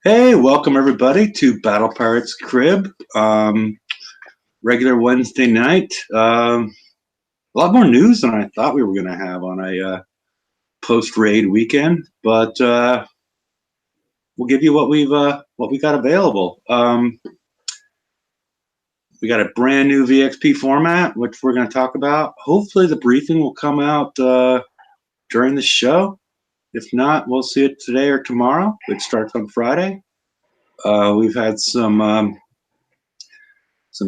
Hey, welcome everybody to Battle Pirates Crib. Regular Wednesday night. A lot more news than I thought we were going to have on a post-raid weekend, but we'll give you what we got available. We got a brand new VXP format, which we're going to talk about. Hopefully, the briefing will come out during the show. If not, we'll see it today or tomorrow. It starts on Friday. We've had some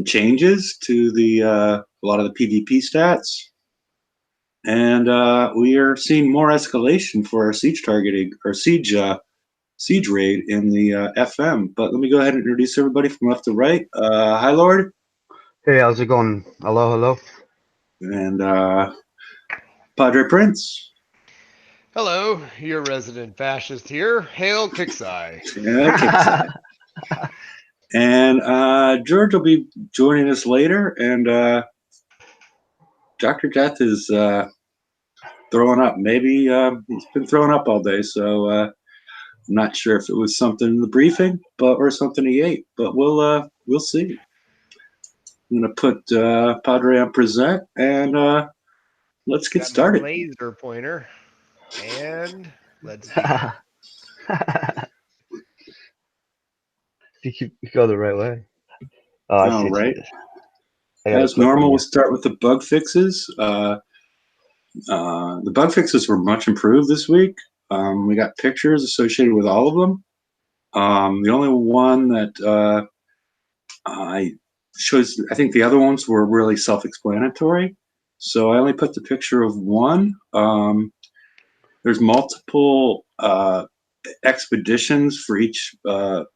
changes to the a lot of the PvP stats, and we are seeing more escalation for our siege targeting or siege raid in the FM. But let me go ahead and introduce everybody from left to right. Hi, Lord. Hey, how's it going? Hello. And Padre Prince. Hello, your resident fascist here. Hail Kixeye. Okay. And George will be joining us later, and Dr. Death is throwing up. Maybe he's been throwing up all day, so I'm not sure if it was something in the briefing, or something he ate. But we'll see. I'm gonna put Padre on present, and let's get started. Laser pointer, and let's You go the right way. All right. As normal, we'll start with the bug fixes. The bug fixes were much improved this week. We got pictures associated with all of them. The only one that I think the other ones were really self-explanatory. So I only put the picture of one. There's multiple expeditions for each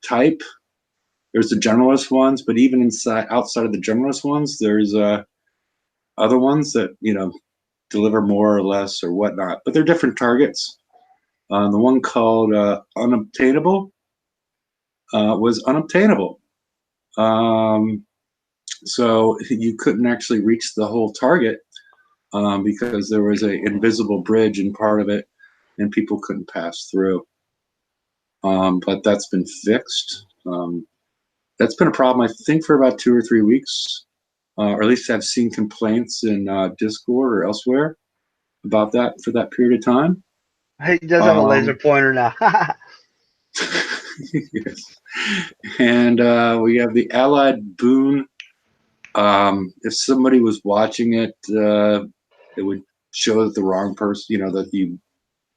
type. There's the generalist ones, but even outside of the generalist ones, there's other ones that deliver more or less or whatnot. But they're different targets. The one called unobtainable was unobtainable. So you couldn't actually reach the whole target because there was an invisible bridge in part of it, and people couldn't pass through. But that's been fixed. That's been a problem, I think, for about 2 or 3 weeks, or at least I've seen complaints in Discord or elsewhere about that for that period of time. He does have a laser pointer now. Yes. And we have the Allied Boon. If somebody was watching it, it would show that the wrong person, that you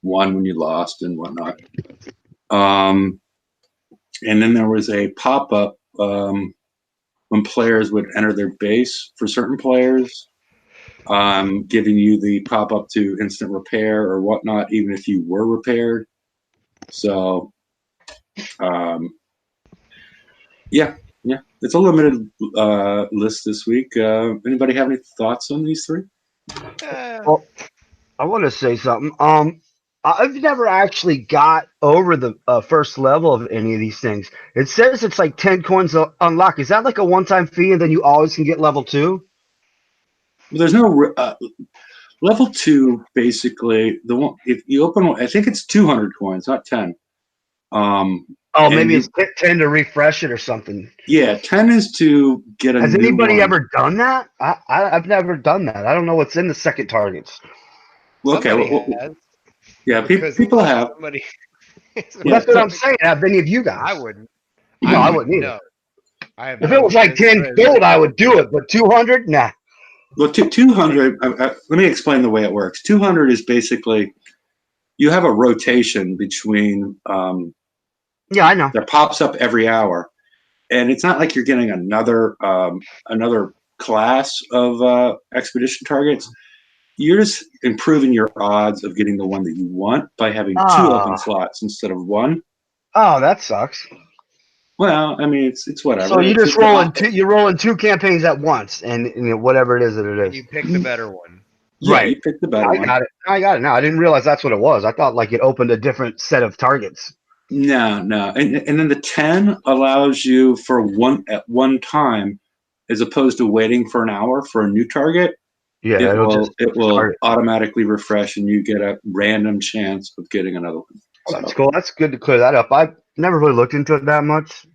won when you lost and whatnot. And then there was a pop-up when players would enter their base for certain players, giving you the pop-up to instant repair or whatnot, even if you were repaired. So, yeah, it's a limited list this week. Anybody have any thoughts on these three? Well, I want to say something. I've never actually got over the first level of any of these things. It says it's like 10 coins to unlock. Is that like a one-time fee, and then you always can get level 2? There's no level 2. Basically, the one if you open, I think it's 200 coins, not 10. Maybe it's 10 to refresh it or something. Yeah, 10 is to get a. Has new anybody one. ever done that? I've never done that. I don't know what's in the second targets. Well, okay. Yeah, people have. Somebody. That's what I'm saying. Have any of you guys? I wouldn't. No, I wouldn't either. No. If it was like 10 gold, I would do it, but 200, nah. Well, 200. Let me explain the way it works. 200 is basically you have a rotation between. Yeah, I know. That pops up every hour, and it's not like you're getting another class of expedition targets. You're just improving your odds of getting the one that you want by having 2 open slots instead of 1. Oh, that sucks. Well, I mean, it's whatever. So you just rolling 2. You're rolling 2 campaigns at once, and whatever it is that it is. You pick the better one. Yeah, right. You pick the better one. I got it now. I didn't realize that's what it was. I thought like it opened a different set of targets. No, and then the 10 allows you for at one time, as opposed to waiting for an hour for a new target. Yeah, it will automatically refresh, and you get a random chance of getting another one. Oh, that's cool. That's good to clear that up. never really looked into it that much.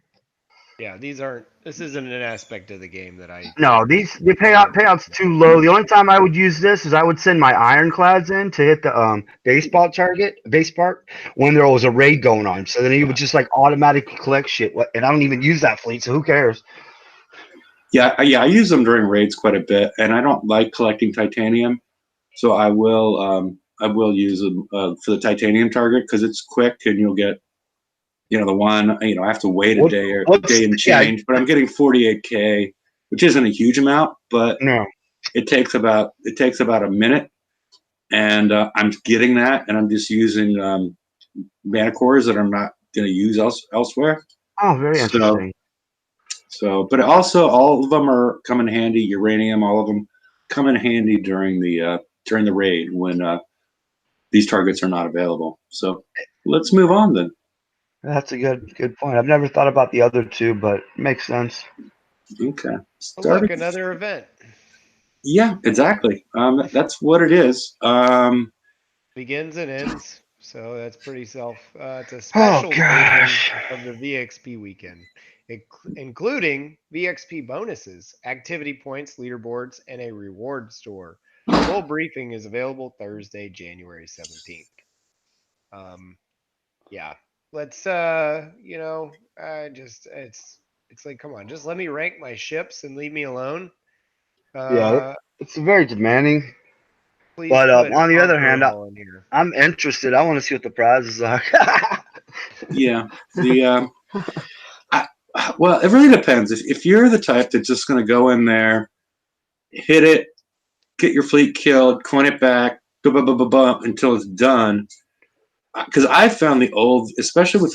Yeah, these aren't. This isn't an aspect of the game that I. No, the payouts too low. The only time I would use this is I would send my ironclads in to hit the base part when there was a raid going on. So then he would just like automatically collect shit. And I don't even use that fleet, so who cares? Yeah, I use them during raids quite a bit, and I don't like collecting titanium, so I will use them for the titanium target because it's quick and you'll get, the one. I have to wait a day or day and change, but I'm getting 48K, which isn't a huge amount, but No. it takes about a minute, and I'm getting that, and I'm just using mana cores that I'm not going to use elsewhere. Oh, very interesting. So, but also all of them are come in handy. Uranium, all of them come in handy during the raid when these targets are not available. So let's move on then. That's a good point. I've never thought about the other two, but it makes sense. Okay. Look, another event. Yeah, exactly. That's what it is. Begins and ends. So that's pretty it's a special version of the VXP Weekend, including VXP bonuses, activity points, leaderboards, and a reward store. Full briefing is available Thursday, January 17th. Yeah. Let's it's like, come on, just let me rank my ships and leave me alone. Yeah, it's very demanding. Please But put on the other hand, Hull in here. I'm interested. I want to see what the prizes are. Yeah. Well, it really depends. If you're the type that's just going to go in there, hit it, get your fleet killed, coin it back, until it's done. Because I found the old, especially with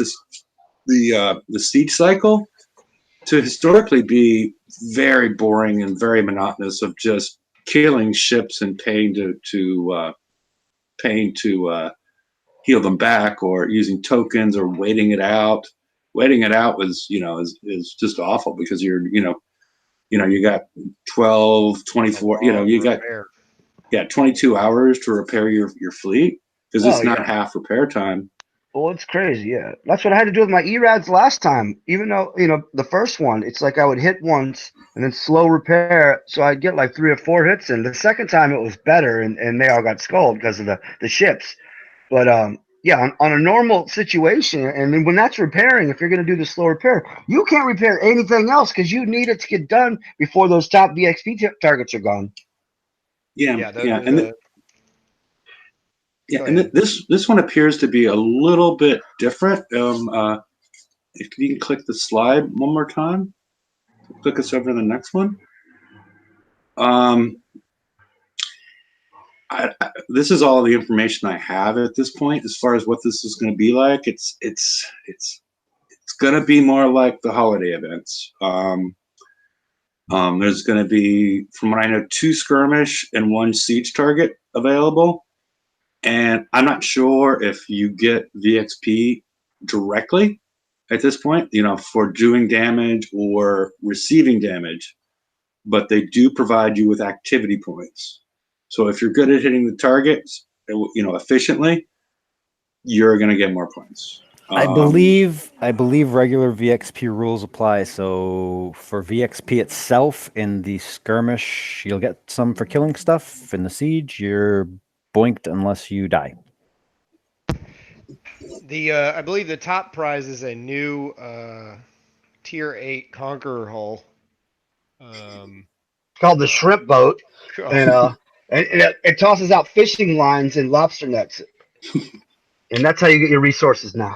the siege cycle, to historically be very boring and very monotonous of just killing ships and paying to heal them back, or using tokens, or waiting it out. Waiting it out was is just awful because you got 12, 24, you got 22 hours to repair your fleet because it's not half repair time. Well, it's crazy, yeah. That's what I had to do with my ERADs last time. Even though, the first one, it's like I would hit once and then slow repair, so I'd get like 3 or 4 hits in. The second time it was better, and they all got skulled because of the ships. But yeah, on a normal situation, and then when that's repairing, if you're going to do the slow repair, you can't repair anything else because you need it to get done before those top VXP targets are gone. Yeah. This one appears to be a little bit different. If you can click the slide one more time, click us over to the next one. This is all the information I have at this point as far as what this is going to be like. It's going to be more like the holiday events. There's going to be, from what I know, 2 skirmish and 1 siege target available. And I'm not sure if you get VXP directly at this point, for doing damage or receiving damage, but they do provide you with activity points. So if you're good at hitting the targets, efficiently, you're going to get more points. I believe regular VXP rules apply. So for VXP itself, in the skirmish, you'll get some for killing stuff. In the siege, you're boinked unless you die. I believe the top prize is a new tier 8 Conqueror hull. Called the shrimp boat, and it tosses out fishing lines and lobster nets, and that's how you get your resources now.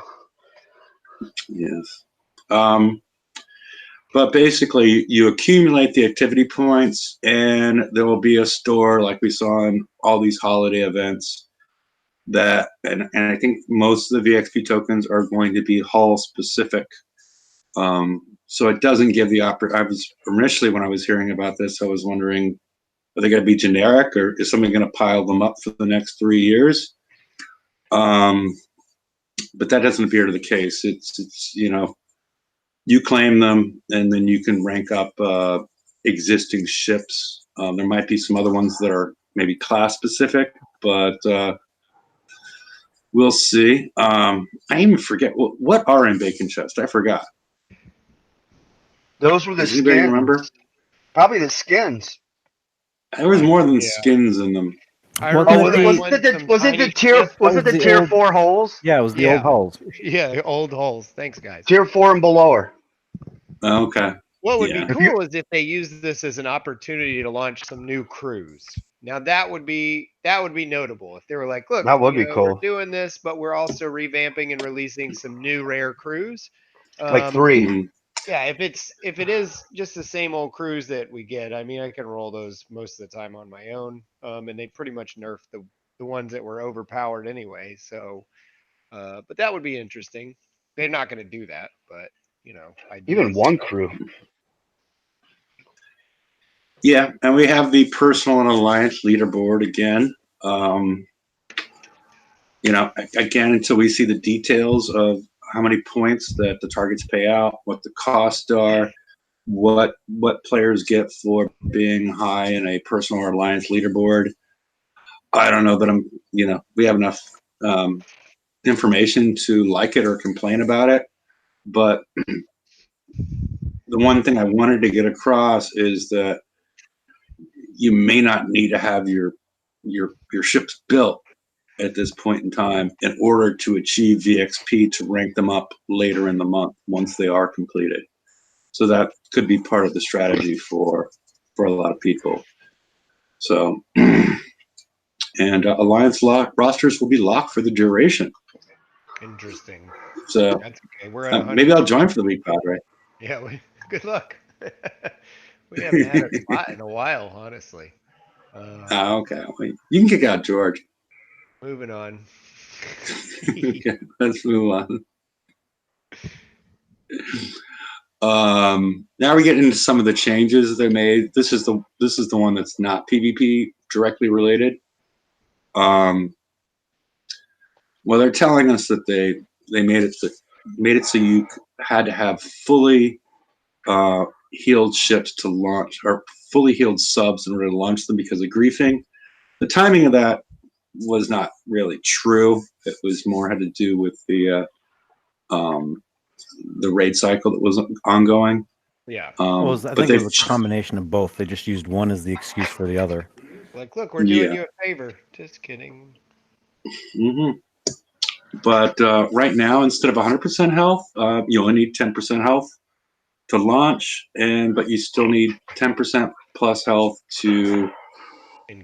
Yes. But basically, you accumulate the activity points, and there will be a store like we saw in all these holiday events. And I think most of the VXP tokens are going to be hull specific. So it doesn't give the I was initially, when I was hearing about this, I was wondering, are they going to be generic, or is somebody going to pile them up for the next 3 years? But that doesn't appear to the case. It's you claim them, and then you can rank up existing ships. There might be some other ones that are maybe class specific, but we'll see. I even forget what are in Bacon Chest. I forgot. Those were the Does anybody remember? skins. Probably the skins. There was more than Yeah. skins in them. I Wasn't remember it Was it some was it tiny the tier ships. was That it was the the tier old- 4 holes? Yeah, it was the Yeah. old hulls. Yeah, old hulls. Thanks, guys. Tier 4 and below. Okay. What would Yeah. be cool is if they use this as an opportunity to launch some new crews. Now that would be notable if they were like, look, That would be we're cool. doing this, but we're also revamping and releasing some new rare crews. Like 3. Mhm. Yeah, if it is just the same old crews that we get, I mean, I can roll those most of the time on my own, and they pretty much nerf the ones that were overpowered anyway. So, but that would be interesting. They're not going to do that, but ideas. Even one crew. Yeah, and we have the personal and alliance leaderboard again. Again, until we see the details of how many points that the targets pay out, what the costs are, what players get for being high in a personal or alliance leaderboard. I don't know that we have enough information to like it or complain about it. But the one thing I wanted to get across is that you may not need to have your ships built at this point in time in order to achieve VXP to rank them up later in the month once they are completed. So that could be part of the strategy for a lot of people. So, and Alliance rosters will be locked for the duration. Interesting. So That's okay. We're at 100. maybe I'll join for the week, Padre. Yeah. Good luck. We haven't had a spot in a while, honestly. Okay. Well, you can kick out George. Moving on. Okay, let's move on. Now we get into some of the changes they made. This is the one that's not PvP directly related. Well, they're telling us that they made it so you had to have fully healed ships to launch, or fully healed subs in order to launch them because of griefing. The timing of that was not really true. It was more had to do with the raid cycle that was ongoing. Yeah. I think it was a combination of both. They just used one as the excuse for the other. Like, look, we're doing you a favor. Just kidding. Mm-hmm. But right now, instead of 100% health, you only need 10% health to launch, but you still need 10% plus health to,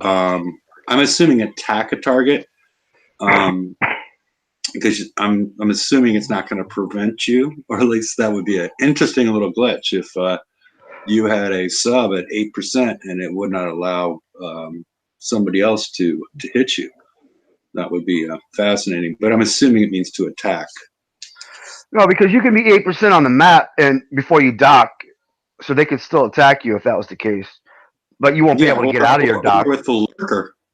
I'm assuming, attack a target. Because I'm assuming it's not going to prevent you, or at least that would be an interesting little glitch if you had a sub at 8% and it would not allow somebody else to hit you. That would be fascinating, but I'm assuming it means to attack. No, because you can be 8% on the map and before you dock, so they could still attack you if that was the case. But you won't be able to get out of your dock. With the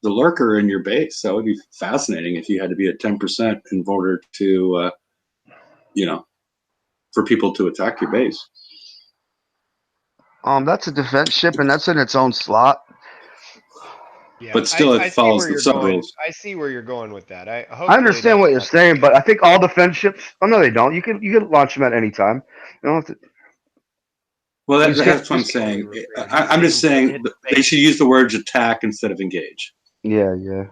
lurker in your base, that would be fascinating if you had to be at 10% in order to, for people to attack your base. That's a defense ship, and that's in its own slot. Yeah, but still, it follows the sub rules. I see where you're going with that. I understand what you're saying, but I think all defense ships. Oh no, they don't. You can launch them at any time. You don't have to. Well, that's what I'm saying. I'm just saying they should use the words attack instead of engage. Yeah.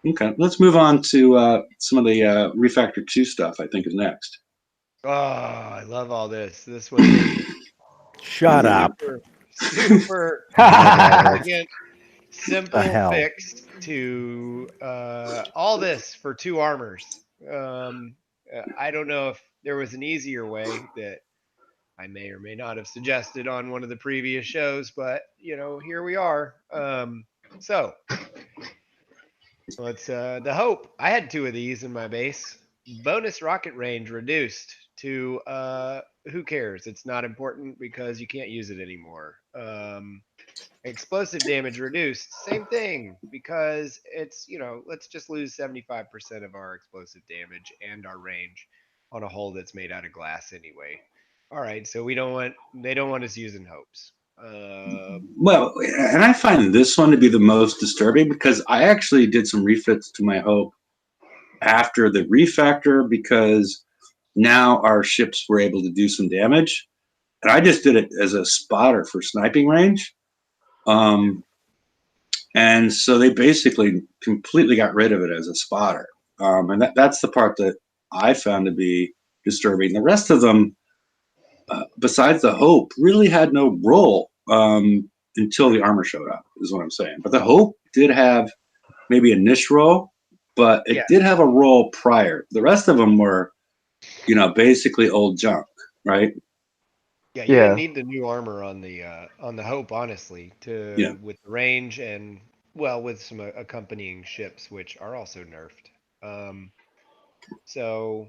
Okay, let's move on to some of the Refactored 2 stuff. I think is next. Oh, I love all this. This was Shut up. Super elegant, simple hell? fix to all this for 2 armors. I don't know if there was an easier way that I may or may not have suggested on one of the previous shows, but here we are. So let's the Hope. I had 2 of these in my base. Bonus rocket range reduced to who cares? It's not important because you can't use it anymore. Explosive damage reduced, same thing, because it's let's just lose 75% of our explosive damage and our range on a hull that's made out of glass anyway. All right, so they don't want us using Hopes. Well, and I find this one to be the most disturbing because I actually did some refits to my Hope after the refactor because now our ships were able to do some damage. And I just did it as a spotter for sniping range. And so they basically completely got rid of it as a spotter. And that's the part that I found to be disturbing. The rest of them, besides the Hope, really had no role until the armor showed up, is what I'm saying. But the Hope did have maybe a niche role, but it did have a role prior. The rest of them were, basically old junk, right? Yeah, you didn't need the new armor on the Hope, honestly, with the range and with some accompanying ships, which are also nerfed. So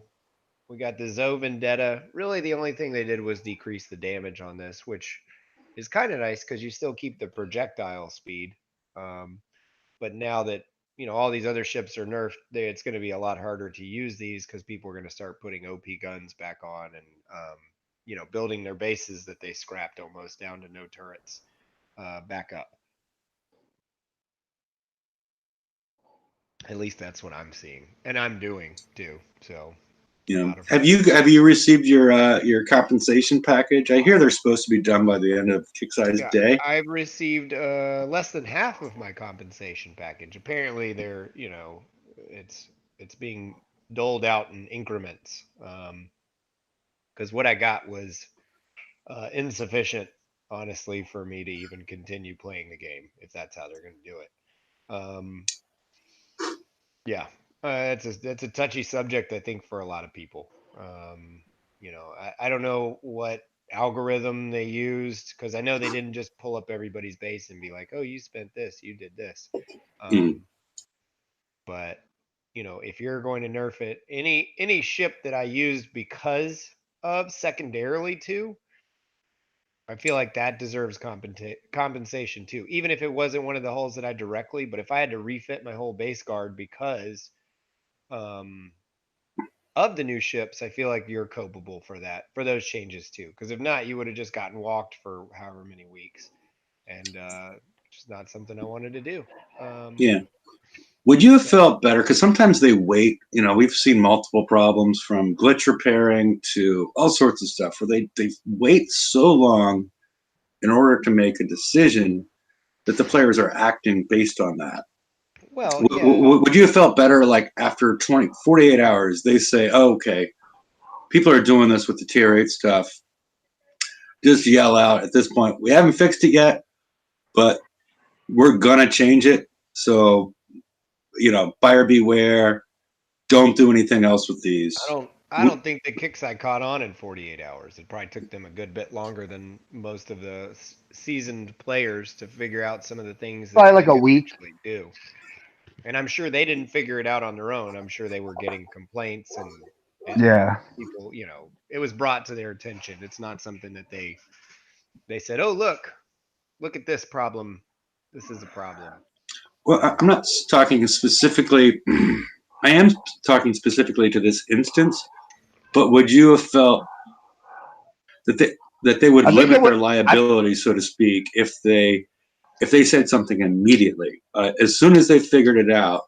we got the Zo Vendetta. Really, the only thing they did was decrease the damage on this, which is kind of nice because you still keep the projectile speed. But now that all these other ships are nerfed, it's going to be a lot harder to use these because people are going to start putting OP guns back on and building their bases that they scrapped almost down to no turrets back up. At least that's what I'm seeing, and I'm doing too. So, have you received your compensation package? I hear they're supposed to be done by the end of Kick-Size Day. I've received less than half of my compensation package. Apparently, it's being doled out in increments. Because what I got was insufficient, honestly, for me to even continue playing the game, if that's how they're going to do it. Yeah, that's a touchy subject, I think, for a lot of people. I don't know what algorithm they used because I know they didn't just pull up everybody's base and be like, "Oh, you spent this, you did this." But if you're going to nerf it, any ship that I used because of secondarily too, I feel like that deserves compensation too, even if it wasn't one of the hulls that I directly. But if I had to refit my whole base guard because of the new ships, I feel like you're culpable for those changes too. Because if not, you would have just gotten walked for however many weeks, and just not something I wanted to do. Would you have felt better? Because sometimes they wait. We've seen multiple problems from glitch repairing to all sorts of stuff where they wait so long in order to make a decision that the players are acting based on that. Well, yeah. Would you have felt better like after 48 hours, they say, oh, okay, people are doing this with the tier 8 stuff. Just yell out at this point, we haven't fixed it yet, but we're going to change it. So, buyer beware. Don't do anything else with these. I don't think the Kickside caught on in 48 hours. It probably took them a good bit longer than most of the seasoned players to figure out some of the things that probably like a week actually do. And I'm sure they didn't figure it out on their own. I'm sure they were getting complaints and people, it was brought to their attention. It's not something that they said, "Oh, look at this problem. This is a problem." Well, I'm not talking specifically. I am talking specifically to this instance, but would you have felt that they would limit their liability, so to speak, if they said something immediately, as soon as they figured it out,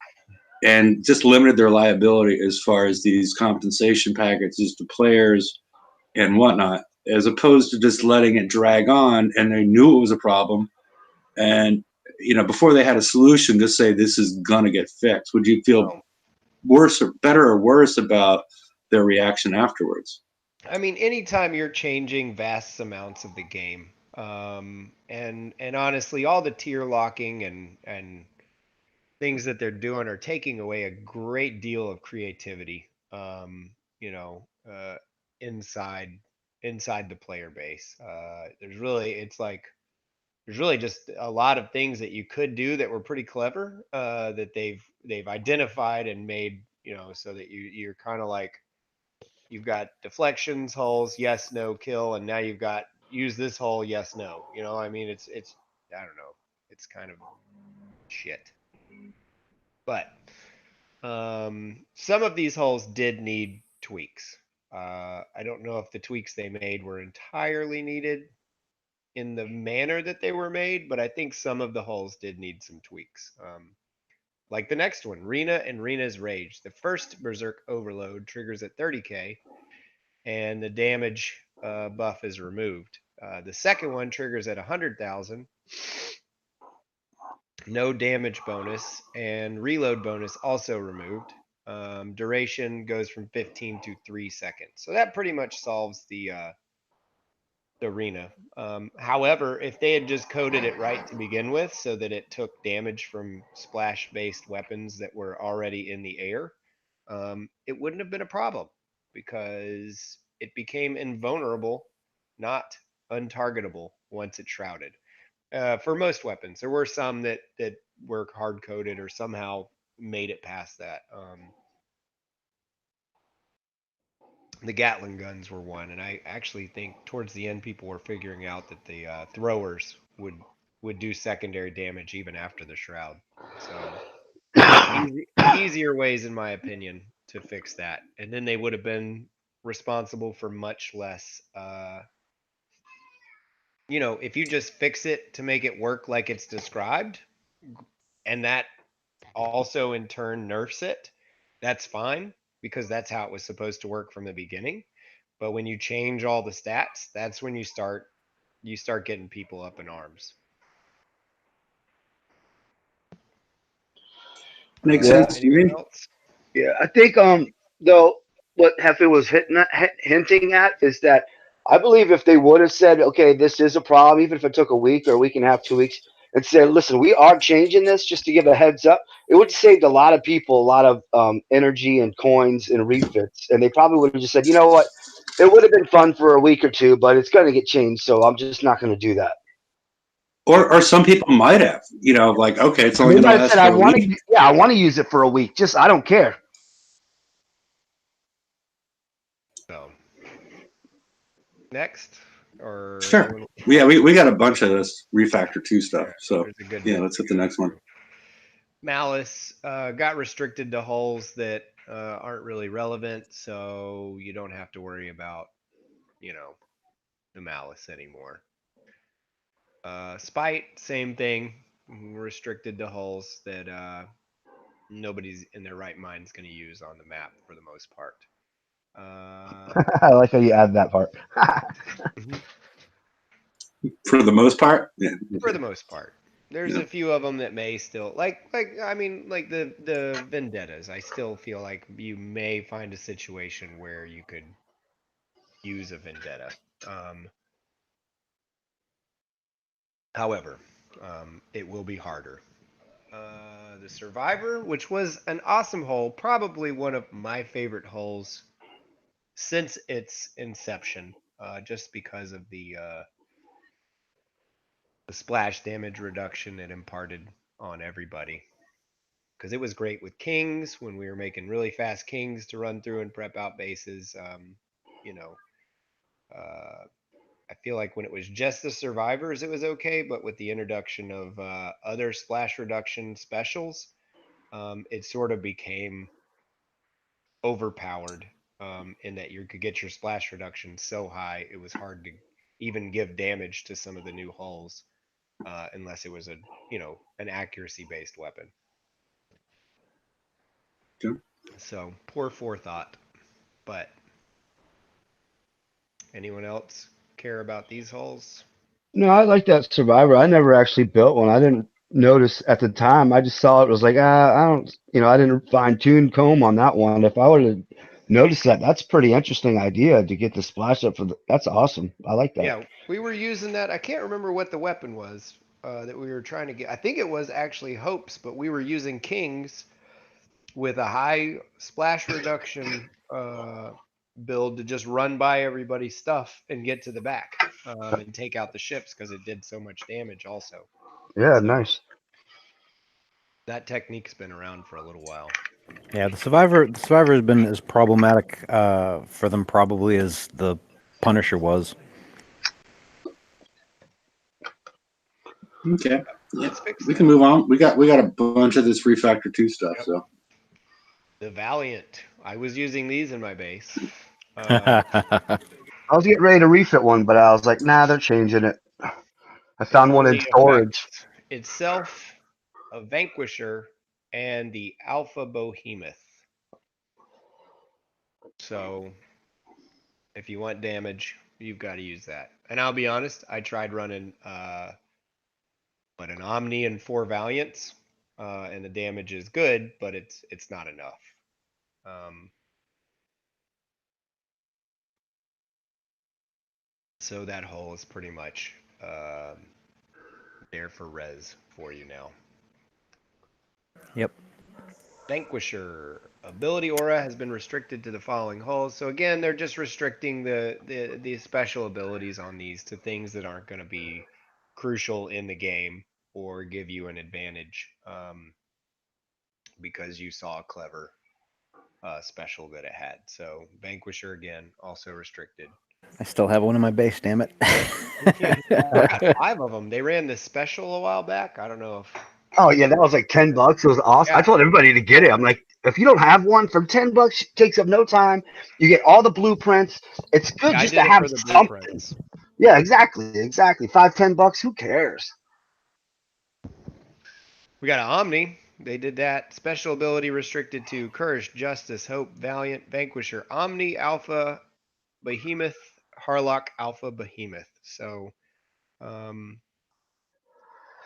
and just limited their liability as far as these compensation packages to players and whatnot, as opposed to just letting it drag on, and they knew it was a problem, and before they had a solution, just say this is gonna get fixed? Would you feel worse or better or worse about their reaction afterwards? I mean, anytime you're changing vast amounts of the game, and honestly, all the tier locking and things that they're doing are taking away a great deal of creativity, inside the player base. There's really just a lot of things that you could do that were pretty clever, that they've identified and made, so that you're kind of like, you've got deflections, hulls, yes, no, kill, and now you've got use this hull, yes, no. I mean, it's I don't know, it's kind of shit. But some of these hulls did need tweaks. I don't know if the tweaks they made were entirely needed in the manner that they were made, but I think some of the hulls did need some tweaks. Like the next one, Rena and Rena's Rage. The first Berserk Overload triggers at 30k, and the damage buff is removed. The second one triggers at 100,000, no damage bonus, and reload bonus also removed. Duration goes from 15 to 3 seconds. So that pretty much solves the arena. However, if they had just coded it right to begin with so that it took damage from splash based weapons that were already in the air, it wouldn't have been a problem because it became invulnerable, not untargetable once it shrouded. For most weapons, there were some that were hard coded or somehow made it past that. The Gatling guns were one, and I actually think towards the end people were figuring out that the throwers would do secondary damage even after the shroud. So easier ways, in my opinion, to fix that, and then they would have been responsible for much less. If you just fix it to make it work like it's described, and that also in turn nerfs it, that's fine because that's how it was supposed to work from the beginning. But when you change all the stats, that's when you start getting people up in arms. Makes Yeah. sense to me. Else? Yeah, I think though what Hefe was hinting at is that I believe if they would have said, okay, this is a problem, even if it took a week or a week and a half, 2 weeks, and said, listen, we are changing this just to give a heads up, it would have saved a lot of people a lot of energy and coins and refits, and they probably would have just said, you know what, it would have been fun for a week or two, but it's going to get changed, so I'm just not going to do that. Or some people might have, like, okay, it's only They going to might have last said, for a week. I want to use it for a week. Just I don't care. So next, or Sure. anyone? Yeah, we got a bunch of this Refactor 2 stuff. Yeah, So, there's a good yeah, bit let's to hit the go next one. through. Malice got restricted to hulls that aren't really relevant, so you don't have to worry about, the Malice anymore. Spite, same thing, restricted to hulls that nobody's in their right mind is going to use on the map for the most part. I like how you add that part. For the most part, yeah. For the most part. There's a few of them that may still like the vendettas. I still feel like you may find a situation where you could use a vendetta. However, it will be harder. The Survivor, which was an awesome hull, probably one of my favorite hulls since its inception, just because of the splash damage reduction it imparted on everybody. Because it was great with kings when we were making really fast kings to run through and prep out bases. You know, I feel like when it was just the survivors, it was okay, but with the introduction of other splash reduction specials, it sort of became overpowered in that you could get your splash reduction so high it was hard to even give damage to some of the new hulls unless it was an accuracy based weapon. Okay. So poor forethought. But anyone else care about these hulls? No, I like that Survivor. I never actually built one. I didn't notice at the time. I just saw it was like, I don't, I didn't fine tune comb on that one. If I would have noticed that, that's a pretty interesting idea to get the splash up that's awesome. I like that. Yeah, we were using that. I can't remember what the weapon was that we were trying to get. I think it was actually Hopes, but we were using Kings with a high splash reduction build to just run by everybody's stuff and get to the back and take out the ships because it did so much damage also. Yeah, So nice. that technique's been around for a little while. Yeah, the Survivor has been as problematic for them probably as the Punisher was. Okay. Yeah. It's fixed We now. can move on. We got a bunch of this Refactor 2 stuff. Yep. So The Valiant. I was using these in my base. I was getting ready to refit one, but I was like, nah, they're changing it. I found one in only storage. affects itself, a Vanquisher, and the Alpha Behemoth. So if you want damage, you've got to use that. And I'll be honest, I tried running an Omni and 4 Valiants, and the damage is good, but it's not enough. So that hull is pretty much there for res for you now. Yep. Vanquisher ability aura has been restricted to the following hulls. So again, they're just restricting the special abilities on these to things that aren't going to be crucial in the game or give you an advantage, because you saw a clever special that it had. So Vanquisher again also restricted. I still have one in my base, damn it. I got 5 of them. They ran this special a while back. I don't know if. Oh yeah, that was like $10. It was awesome. Yeah. I told everybody to get it. I'm like, if you don't have one for $10, it takes up no time. You get all the blueprints. It's good Yeah, just I did to it have for the something. blueprints. Yeah, exactly. $5-10. Who cares? We got an Omni. They did that. Special ability restricted to Courage, Justice, Hope, Valiant, Vanquisher, Omni, Alpha, Behemoth, Harlock, Alpha, Behemoth. So,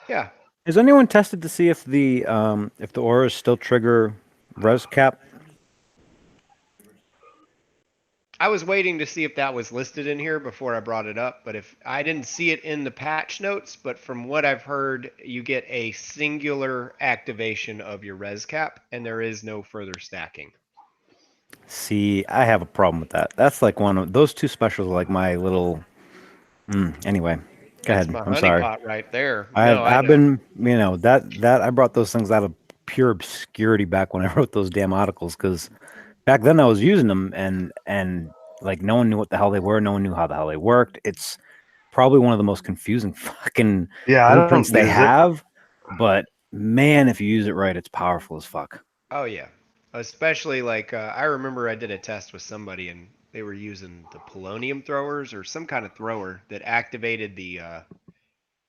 yeah. Has anyone tested to see if the auras still trigger res cap? I was waiting to see if that was listed in here before I brought it up, but if I didn't see it in the patch notes, but from what I've heard, you get a singular activation of your res cap, and there is no further stacking. See, I have a problem with that. That's like one of those two specials are like my little. Anyway, go That's ahead. my I'm sorry. honeypot right there. I've been, that I brought those things out of pure obscurity back when I wrote those damn articles, because back then I was using them and like no one knew what the hell they were. No one knew how the hell they worked. It's probably one of the most confusing fucking Yeah, I don't blueprints they use it. have. But man, if you use it right, it's powerful as fuck. Oh yeah, especially like I remember I did a test with somebody and they were using the polonium throwers or some kind of thrower that activated the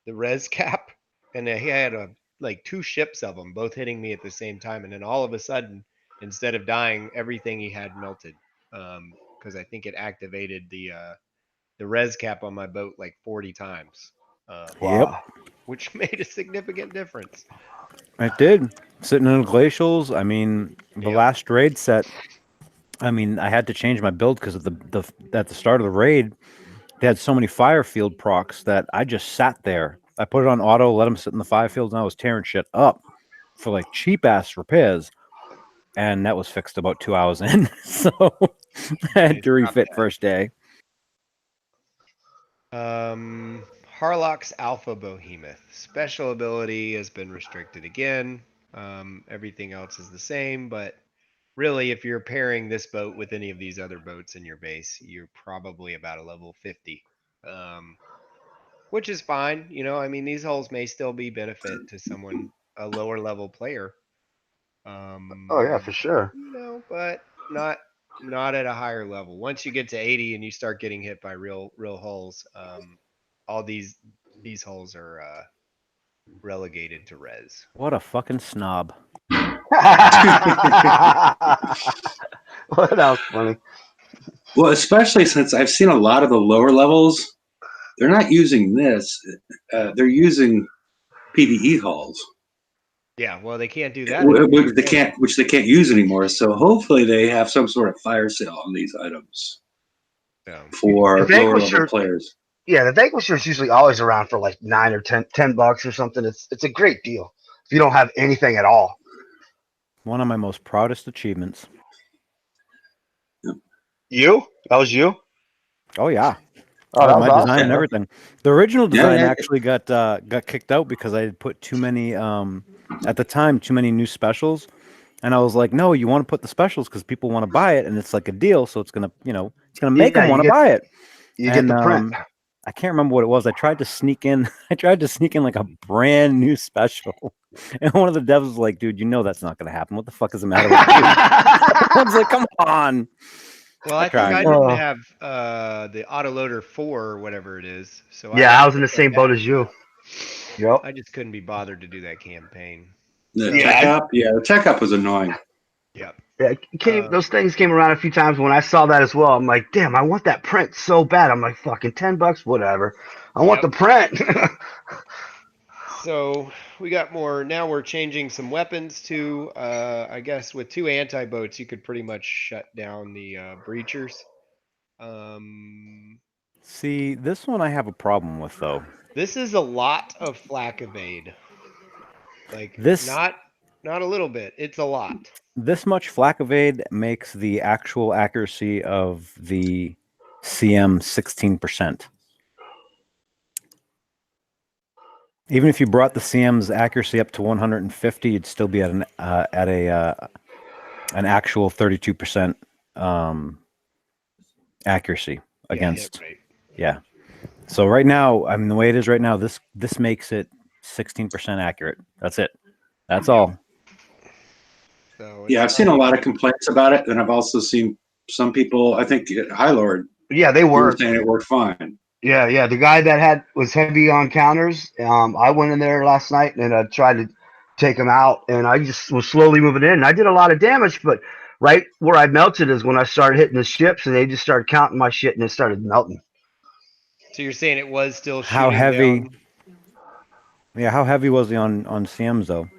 res cap, and he had like 2 ships of them both hitting me at the same time, and then all of a sudden, instead of dying, everything he had melted, because I think it activated the res cap on my boat like 40 times, Yep, Wow. which made a significant difference. it did. Sitting in the glacials. I mean, the Yep. last raid set. I mean, I had to change my build because of the at the start of the raid, they had so many fire field procs that I just sat there. I put it on auto, let them sit in the fire fields, and I was tearing shit up for like cheap ass repairs. And that was fixed about 2 hours in. So I had to refit first day. Harlock's Alpha Behemoth. Special ability has been restricted again. Everything else is the same, but really, if you're pairing this boat with any of these other boats in your base, you're probably about a level 50, which is fine. You know, I mean, these hulls may still be benefit to someone, a lower level player. Oh yeah, for sure. You know, but not at a higher level. Once you get to 80 and you start getting hit by real hulls, all these hulls are relegated to res. What a fucking snob. What else funny? Well, especially since I've seen a lot of the lower levels, they're not using this. They're using PvE halls, Yeah, well, they can't do that anymore. which they can't use anymore. So hopefully they have some sort of fire sale on these items So, for The lower level Vanquisher, players. yeah, the Vanquisher is usually always around for like $9 or $10 or something. It's a great deal if you don't have anything at all. One of my most proudest achievements. You? That was you? Oh yeah. Oh, that was My design awesome. and everything. The original design Yeah. actually got kicked out because I had put too many at the time too many new specials, and I was like, no, you want to put the specials because people want to buy it, and it's like a deal, so it's gonna make them want to buy it. You get the print. I can't remember what it was. I tried to sneak in like a brand new special, and one of the devs was like, "Dude, you know that's not gonna happen. What the fuck is the matter with you?" I was like, "Come on." well, I think I didn't have the autoloader 4 or whatever it is. So Yeah, I was in the same boat as you. Yep. I just couldn't be bothered to do that campaign. The Yeah. tech up, the tech up was annoying. Yep. Yeah, those things came around a few times. When I saw that as well, I'm like, damn, I want that print so bad. I'm like, fucking $10, whatever. I want the print. So we got more. Now we're changing some weapons to, I guess with 2 anti-boats, you could pretty much shut down the breachers. See, this one I have a problem with though. This is a lot of flak evade. Like This not a little bit. It's a lot. this much flak evade makes the actual accuracy of the CM 16%. Even if you brought the CM's accuracy up to 150, you'd still be at an actual 32% accuracy against. Hit rate. Yeah. So right now, I mean, the way it is right now, this makes it 16% accurate. That's it. That's all. So Yeah, I've seen a lot of complaints about it, and I've also seen some people. I think High Lord. Yeah, they were were saying it worked fine. Yeah. The guy that was heavy on counters. I went in there last night and I tried to take him out, and I just was slowly moving in. And I did a lot of damage, but right where I melted is when I started hitting the ships, and they just started counting my shit, and it started melting. So you're saying it was still shooting How heavy? down? Yeah, how heavy was he on CMs though?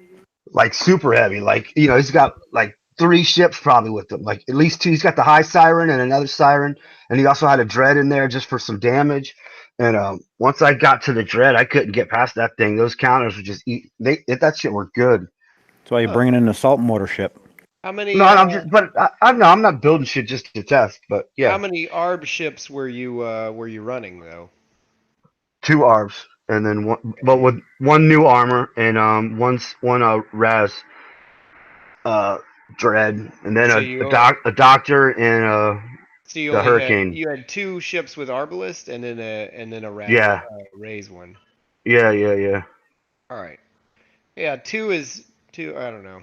Like super heavy. Like, he's got like 3 ships probably with him. Like at least 2. He's got the high siren and another siren, and he also had a dread in there just for some damage. And once I got to the dread, I couldn't get past that thing. Those counters would just eat. That shit were good. That's why you're bringing in an assault mortar ship. How many? No, I'm not building shit just to test. But yeah, How many ARB ships were you running though? 2 ARBs, and then one, but with 1 new armor and one Raz dread, and then So a doctor and So you the only hurricane. had 2 ships with Arbalest and then a Yeah. raise one. Yeah. All right. Yeah, 2 is 2. I don't know.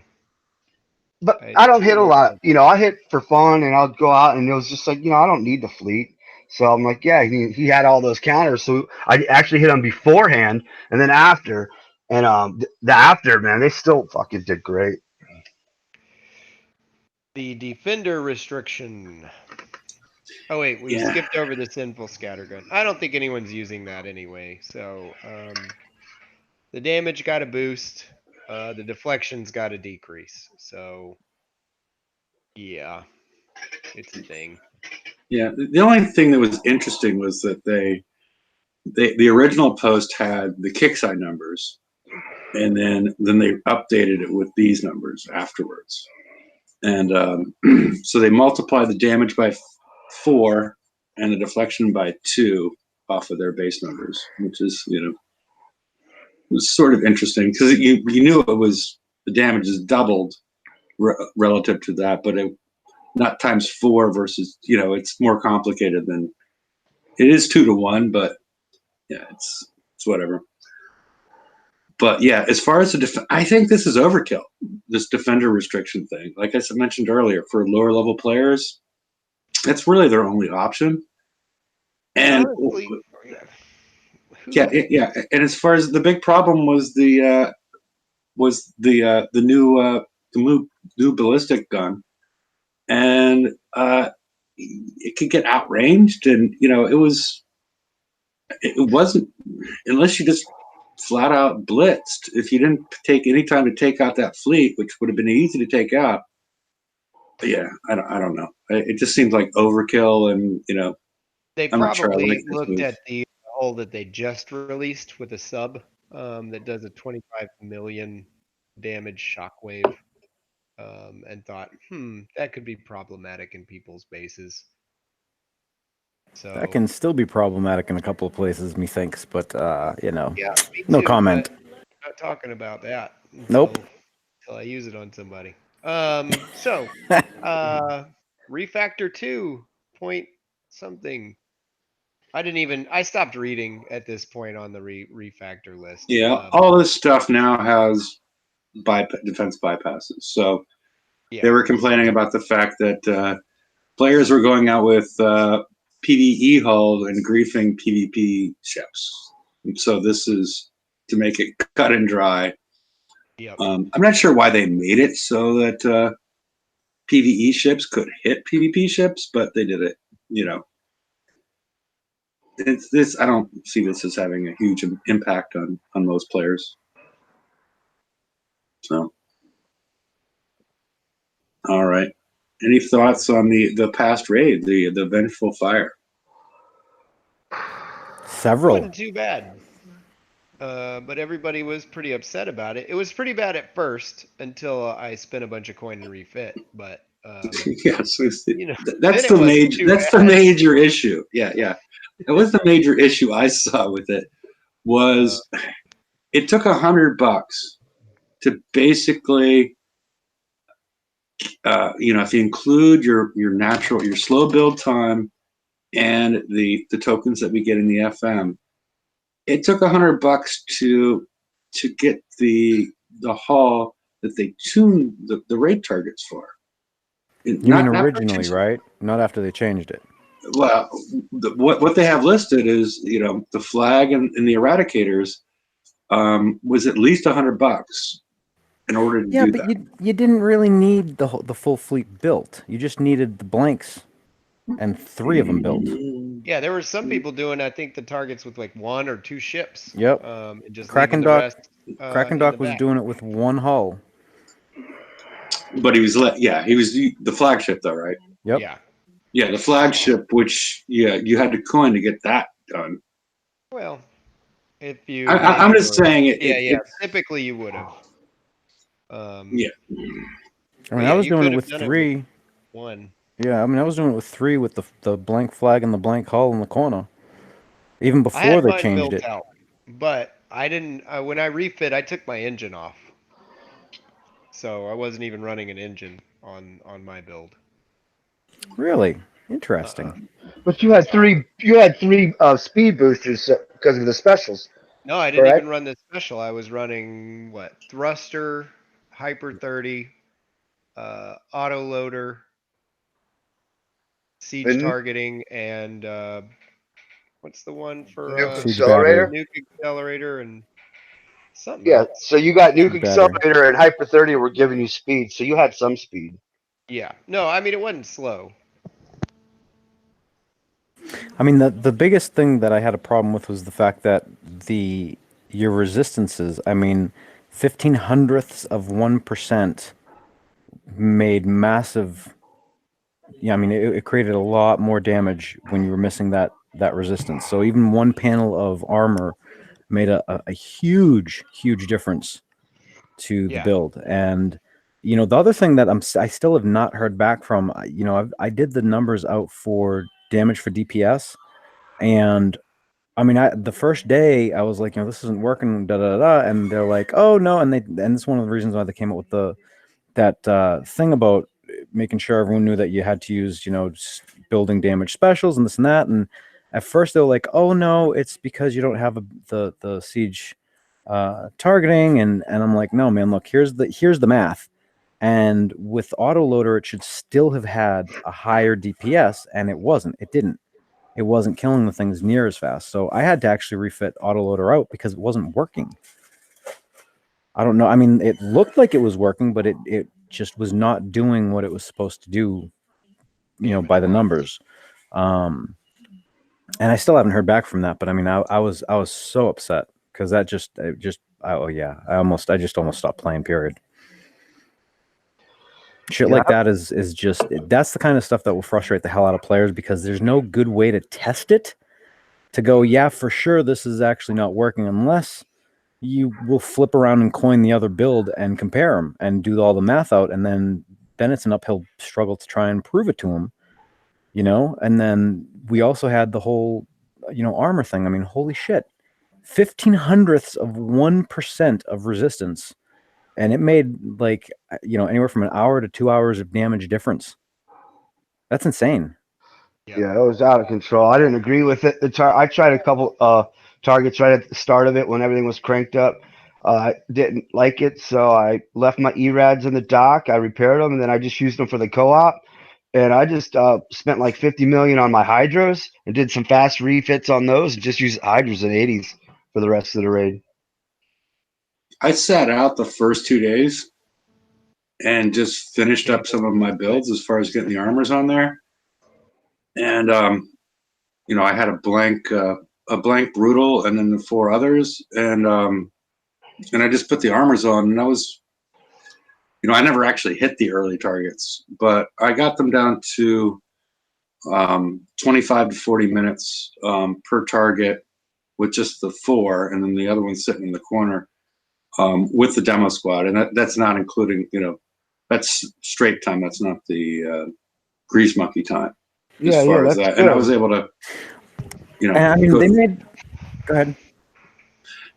But I don't 2 hit a looks lot. like- I hit for fun, and I'll go out, and it was just like, I don't need the fleet. So I'm like, yeah, he had all those counters. So I actually hit him beforehand and then after. And the after, man, they still fucking did great. The defender restriction. Oh wait, we skipped over the sinful scattergun. I don't think anyone's using that anyway. So the damage got a boost. The deflection's got a decrease. So yeah, it's a thing. Yeah, the only thing that was interesting was that the original post had the kickside numbers, and then they updated it with these numbers afterwards. And so they multiplied the damage by 4 and the deflection by 2 off of their base numbers, which is, was sort of interesting because you knew it was the damage is doubled relative to that, but not times 4 versus, it's more complicated than it is 2 to 1, but yeah, it's whatever. But yeah, as far as I think this is overkill, this defender restriction thing. Like I mentioned earlier, for lower level players, that's really their only option. And honestly, yeah. And as far as the big problem was the new ballistic gun, and it could get outranged, and it wasn't, unless you just flat out blitzed. If you didn't take any time to take out that fleet, which would have been easy to take out, yeah, I don't know. It just seems like overkill, and they I'm not sure I probably like this looked move. at the hull that they just released with a sub that does a 25 million damage shockwave, and thought, that could be problematic in people's bases. So That can still be problematic in a couple of places, methinks, but yeah, me no too, comment. but I'm not talking about that Nope. until I use it on somebody. So Refactor 2 point something. I stopped reading at this point on the refactor list. Yeah, all this stuff now has defense bypasses. So they were complaining about the fact that players were going out with PvE hull and griefing PvP ships. And so this is to make it cut and dry. Yep. I'm not sure why they made it so that PvE ships could hit PvP ships, but they did it. You know, it's this. I don't see this as having a huge impact on most players. So, all right. Any thoughts on the past raid, the Vengeful Fire? Several. Wasn't too bad. But everybody was pretty upset about it. It was pretty bad at first until I spent a bunch of coin and refit. But Yes, you know, that's then it the wasn't major. too That's the bad. major issue. Yeah, yeah. That was the major issue I saw with it. Was it took $100 to basically, if you include your slow build time and the tokens that we get in the FM, it took $100 to get the hull that they tuned the raid targets for. You mean originally, right? Not after they changed it. Well, what they have listed is the flag and the eradicators was at least $100 in order to do but that. you didn't really need the full fleet built. You just needed the blanks, and 3 of them built. Yeah, there were some people doing, I think, the targets with like 1 or 2 ships. Yep. And just Kraken leaving the rest. Kraken in Doc the was back. doing it with 1 hull. But he was the flagship though, right? Yep. Yeah. Yeah, the flagship, which you had to coin to get that done. Well, if you. I'm just saying Typically, you would have. Yeah. I mean, I was doing it with 3. It with 1. Yeah, I mean, I was doing it with 3 with the blank flag and the blank hull in the corner. Even I had before they mine changed built it. out, but I didn't. When I refit, I took my engine off, so I wasn't even running an engine on my build. Really interesting. But you had three speed boosters because of the specials. No, I didn't Correct. even run the special. I was running thruster, hyper 30, auto loader, siege targeting, and what's the one for Nuke Siege accelerator. nuke accelerator and something Yeah, else. so you got nuke Siege battery. accelerator and hyper 30 were giving you speed, so you had some speed. Yeah, no, I mean it wasn't slow. I mean, the biggest thing that I had a problem with was the fact that your resistances, I mean, 0.15 of 1% made massive. Yeah, I mean, it created a lot more damage when you were missing that resistance. So even 1 panel of armor made a huge difference to the build. And the other thing that I still have not heard back from, I did the numbers out for damage for DPS, and I mean, the first day I was like, this isn't working, and they're like, oh no, and it's one of the reasons why they came up with that thing about making sure everyone knew that you had to use, building damage specials and this and that. And at first they were like, oh no, it's because you don't have the siege targeting, and I'm like, no man, look, here's the math. And with autoloader, it should still have had a higher DPS, and it wasn't. It wasn't killing the things near as fast. So I had to actually refit autoloader out because it wasn't working. I don't know. I mean, it looked like it was working, but it just was not doing what it was supposed to do, by the numbers. And I still haven't heard back from that. But I mean, I was so upset because that I just almost stopped playing. Period. Shit like that is just, that's the kind of stuff that will frustrate the hell out of players because there's no good way to test it to go, yeah, for sure this is actually not working, unless you will flip around and coin the other build and compare them and do all the math out, and then it's an uphill struggle to try and prove it to them, and then we also had the whole armor thing. I mean, holy shit, 0.15 of 1% of resistance, and it made anywhere from an hour to 2 hours of damage difference. That's insane. Yeah, it was out of control. I didn't agree with it. I tried a couple targets right at the start of it when everything was cranked up. I didn't like it, so I left my ERADs in the dock. I repaired them, and then I just used them for the co-op. And I just spent like 50 million on my hydros and did some fast refits on those, and just used hydros and 80s for the rest of the raid. I sat out the first 2 days and just finished up some of my builds as far as getting the armors on there. And you know, I had a blank brutal and then the 4 others, and I just put the armors on, and I was, you know, I never actually hit the early targets, but I got them down to 25 to 40 minutes per target with just the 4, and then the other one sitting in the corner with the demo squad, and that's not including, you know, that's straight time. That's not the grease monkey time. As far as that, good. and I was able to, you know, And I mean, they made. Go ahead.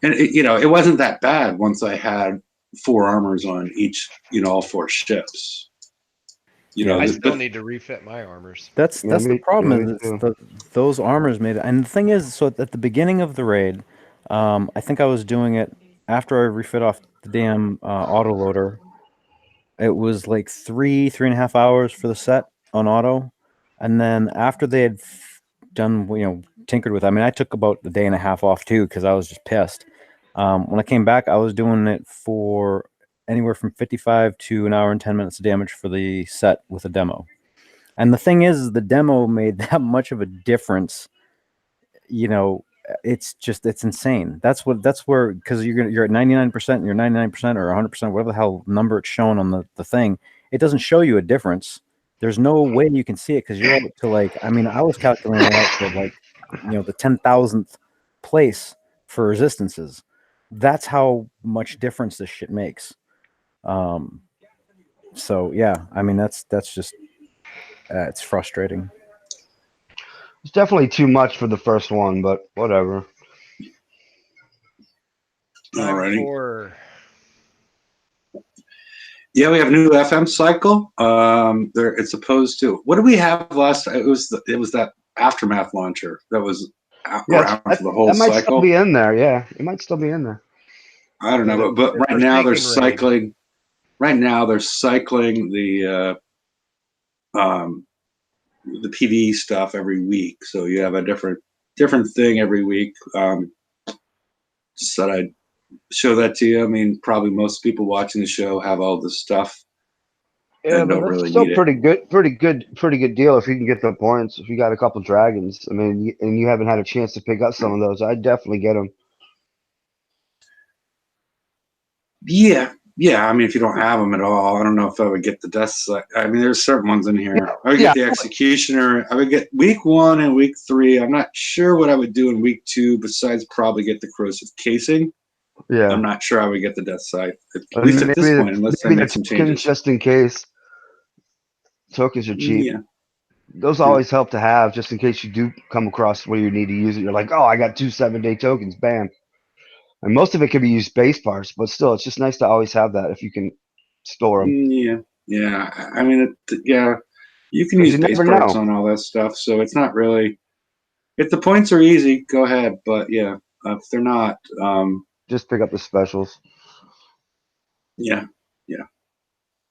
and it, you know, it wasn't that bad once I had 4 armors on each, you know, all 4 ships. You know, I still need to refit my armors. That's the problem. Those armors made it. And the thing is, so at the beginning of the raid, I think I was doing it after I refit off the damn autoloader. It was like 3.5 hours for the set on auto, and then after they had done, you know, tinkered with it, I mean, I took about a day and a half off too because I was just pissed. When I came back, I was doing it for anywhere from 55 to an hour and 10 minutes of damage for the set with a demo. And the thing is, the demo made that much of a difference. You know, it's insane. That's where, because you're at 99%, you're 99% or 100%, whatever the hell number it's shown on the thing. It doesn't show you a difference. There's no way you can see it because you're up to, like, I mean, I was calculating it out to, like, you know, the 10,000th place for resistances. That's how much difference this shit makes. So yeah, I mean, that's just it's frustrating. It's definitely too much for the first one, but whatever. Alrighty. Yeah, we have a new FM cycle. There, it's opposed to, what did we have last? It was that Aftermath launcher that was around for the whole that might cycle. still be in there. Yeah, it might still be in there. I don't know, but right now they're cycling. Right now they're cycling the PvE stuff every week, so you have a different thing every week. Just thought I'd show that to you. I mean, probably most people watching the show have all this stuff. Yeah, but that's still pretty good deal if you can get the points. If you got a couple dragons, I mean, and you haven't had a chance to pick up some of those, I'd definitely get them. Yeah. I mean, if you don't have them at all, I don't know if I would get the death. I mean, there's certain ones in here. I would get the Executioner. I would get week 1 and week 3. I'm not sure what I would do in week 2 besides probably get the corrosive casing. Yeah, I'm not sure I would get the death sight, at least at this point, unless they make some changes. Just in case. Tokens are cheap. Yeah. Those always help to have, just in case you do come across where you need to use it. You're like, oh, I got 2 7-day tokens, bam. And most of it can be used base parts, but still, it's just nice to always have that if you can store them. Yeah. I mean, you can use base parts on all that stuff, so it's not really. If the points are easy, go ahead. But yeah, if they're not, just pick up the specials. Yeah.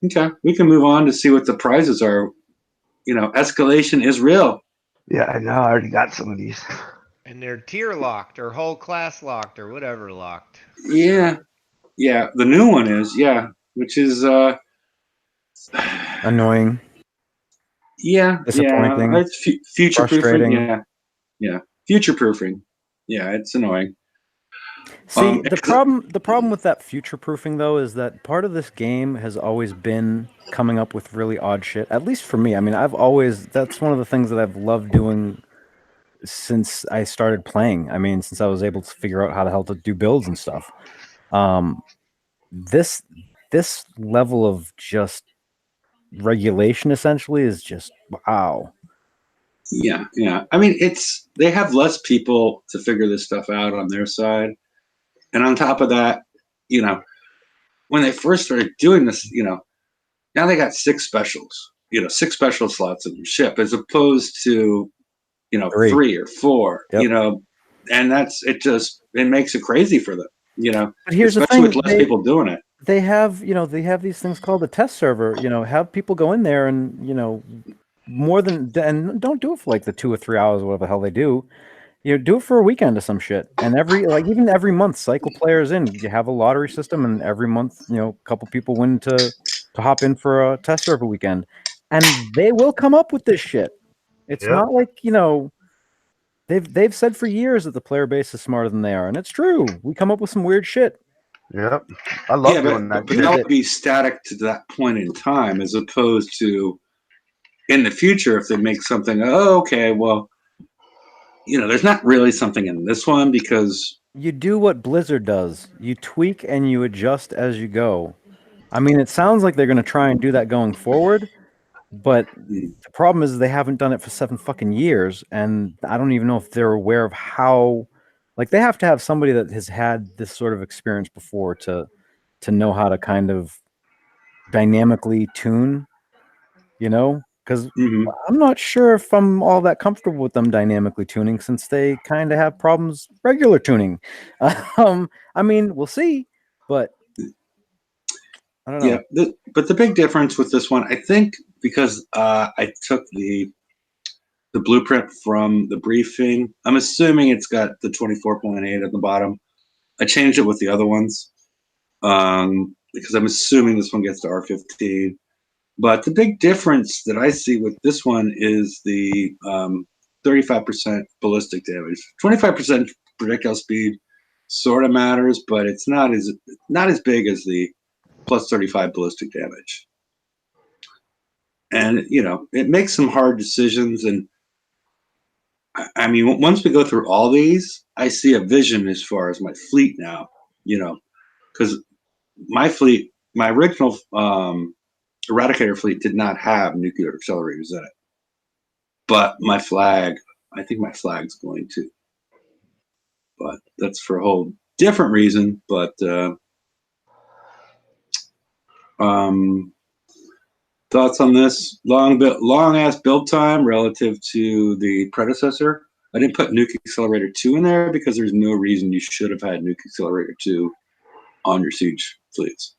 Okay, we can move on to see what the prizes are. You know, Escalation is real. Yeah, I know. I already got some of these. And they're tier locked or whole class locked or whatever locked. Yeah. The new one is, which is annoying. Yeah. Disappointing. It's future proofing. Yeah. Future proofing. Yeah, it's annoying. See, the problem with that future proofing though is that part of this game has always been coming up with really odd shit. At least for me. I mean, that's one of the things that I've loved doing since I started playing. I mean, since I was able to figure out how the hell to do builds and stuff. This level of just regulation essentially is just wow. Yeah. I mean, they have less people to figure this stuff out on their side. And on top of that, you know, when they first started doing this, you know, now they got 6 specials, 6 special slots in your ship, as opposed to, 3 or 4, yep. And it makes it crazy for them, But here's the especially thing, with less people doing it. They have these things called a test server, have people go in there and, and don't do it for like the 2 or 3 hours or whatever the hell they do. You know, do it for a weekend of some shit, and even every month, cycle players in. You have a lottery system, and every month, you know, a couple people win to hop in for a test server weekend, and they will come up with this shit. It's Yep. not like, you know, they've said for years that the player base is smarter than they are, and it's true. We come up with some weird shit. Yep. I love doing that but shit. that would be static to that point in time, as opposed to in the future if they make something. Oh, okay, well, you know, there's not really something in this one because You do what Blizzard does. You tweak and you adjust as you go. I mean, it sounds like they're going to try and do that going forward, but the problem is they haven't done it for 7 fucking years, and I don't even know if they're aware of how. Like, they have to have somebody that has had this sort of experience before to know how to kind of dynamically tune, you know? Because I'm not sure if I'm all that comfortable with them dynamically tuning, since they kind of have problems regular tuning. I mean, we'll see, but I don't know. yeah. But the big difference with this one, I think, because I took the blueprint from the briefing. I'm assuming it's got the 24.8 at the bottom. I changed it with the other ones because I'm assuming this one gets to R15. But the big difference that I see with this one is the 35% ballistic damage. 25% projectile speed sort of matters, but it's not as big as the plus 35 ballistic damage. And you know, it makes some hard decisions. And I mean, once we go through all these, I see a vision as far as my fleet now. You know, because my fleet, my original Eradicator fleet did not have nuclear accelerators in it. But my flag, I think my flag's going to. But that's for a whole different reason. But thoughts on this? Long ass build time relative to the predecessor. I didn't put Nuke Accelerator 2 in there because there's no reason you should have had Nuke Accelerator 2 on your siege fleets.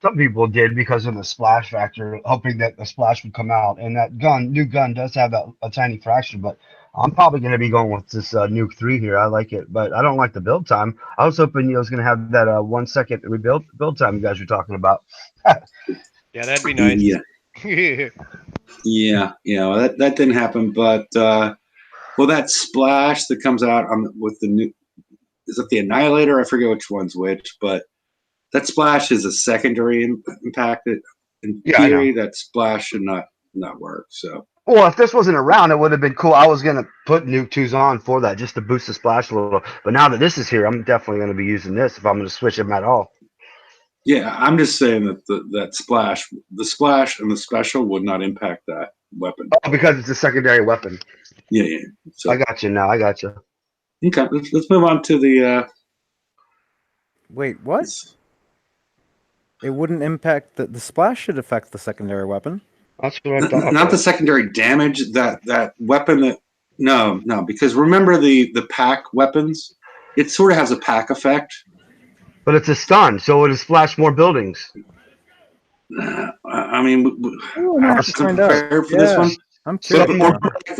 Some people did because of the splash factor, hoping that the splash would come out. And that new gun does have a tiny fraction, but I'm probably going to be going with this Nuke 3 here. I like it, but I don't like the build time. I was hoping you was going to have that 1 second build time you guys were talking about. Yeah, that'd be nice. Yeah, you know, that didn't happen, but well, that splash that comes out with the new, is it the Annihilator? I forget which one's which, but that splash is a secondary impact. In theory, that splash should not work. So, well, if this wasn't around, it would have been cool. I was gonna put Nuke 2s on for that just to boost the splash a little. But now that this is here, I'm definitely gonna be using this if I'm gonna switch them at all. yeah, I'm just saying that the splash and the special would not impact that weapon. Oh, because it's a secondary weapon. Yeah. So I got you now. I got you. Okay, let's move on to the. Wait, what? It wouldn't impact the splash should affect the secondary weapon. That's what I thought. Not the secondary damage. That weapon that no, because remember the pack weapons, it sort of has a pack effect. But it's a stun, so it has splashed more buildings. I mean, prepared for this one. I'm curious.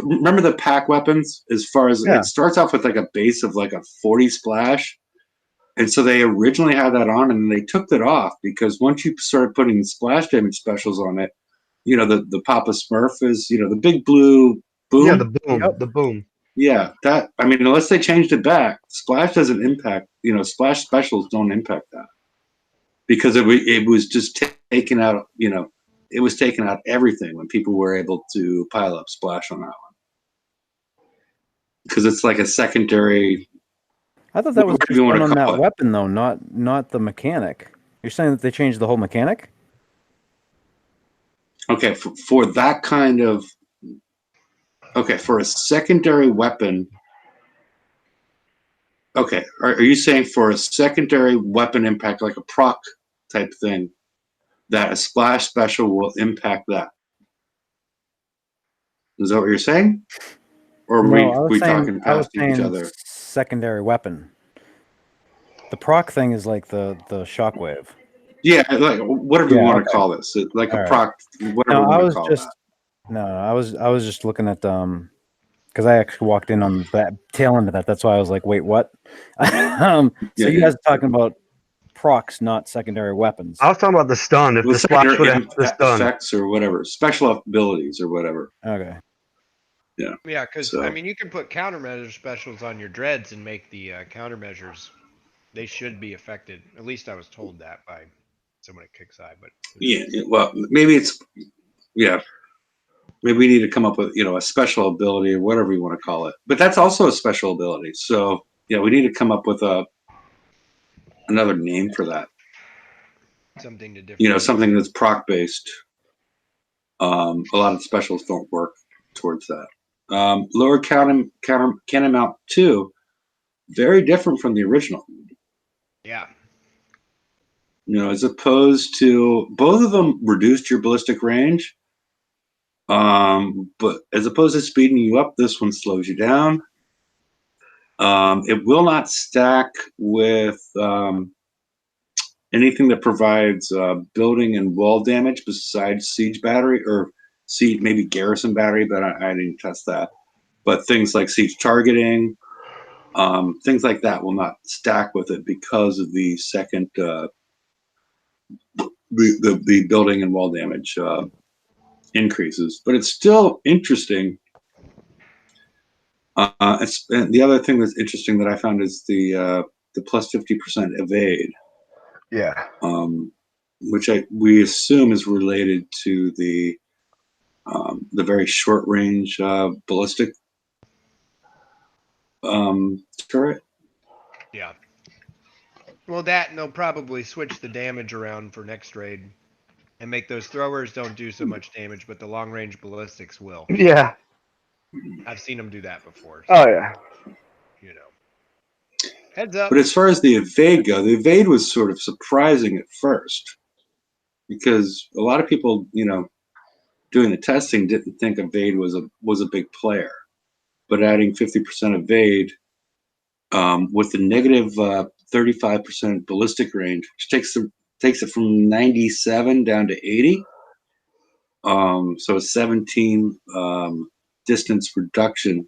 Remember the pack weapons? As far as it starts off with like a base of like a 40 splash. And so they originally had that on, and they took that off because once you started putting splash damage specials on it, you know, the Papa Smurf is, you know, the big blue boom. Yeah, the boom. Yep. The boom. Yeah, that, I mean, unless they changed it back, splash doesn't impact, you know, splash specials don't impact that. Because it was just taken out, you know, it was taking out everything when people were able to pile up splash on that one. Because it's like a secondary. I thought that was just on that weapon, though, not the mechanic. You're saying that they changed the whole mechanic? Okay, for that kind of. Okay, for a secondary weapon. Okay, are you saying for a secondary weapon impact, like a proc type thing, that a splash special will impact that? Is that what you're saying? Or are we talking past each other? Secondary weapon. The proc thing is like the shockwave. Yeah, like whatever you want to call this, like a proc, whatever you want to call that. No, I was just looking at because I actually walked in on that tail end of that. That's why I was like, wait, what? So you guys are talking about procs, not secondary weapons. I was talking about the stun. If Well, the splash would secondary have the stun. effects or whatever, special abilities or whatever. Okay. Yeah. Yeah, because So- I mean, you can put countermeasure specials on your dreads and make the countermeasures. They should be affected. At least I was told that by someone at Kickside. But Yeah. Well, maybe it's maybe we need to come up with a special ability or whatever you want to call it. But that's also a special ability. So yeah, we need to come up with another name for that. something to different. Something that's proc based. A lot of specials don't work towards that. Lower cannon mount 2, very different from the original. Yeah. As opposed to both of them reduced your ballistic range. But as opposed to speeding you up, this one slows you down. It will not stack with anything that provides building and wall damage besides siege battery or maybe garrison battery, but I didn't test that. But things like siege targeting, things like that will not stack with it because of the second the building and wall damage increases. But it's still interesting. And the other thing that's interesting that I found is the plus 50% evade. Yeah. Which we assume is related to the very short range ballistic turret. Yeah. Well, that and they'll probably switch the damage around for next raid and make those throwers don't do so much damage, but the long range ballistics will. Yeah. I've seen them do that before. Oh yeah. Heads up. But as far as the evade go, the evade was sort of surprising at first because a lot of people, doing the testing didn't think evade was a big player. But adding 50% evade with the negative 35% ballistic range, which takes it from 97 down to 80. So a 17 distance reduction.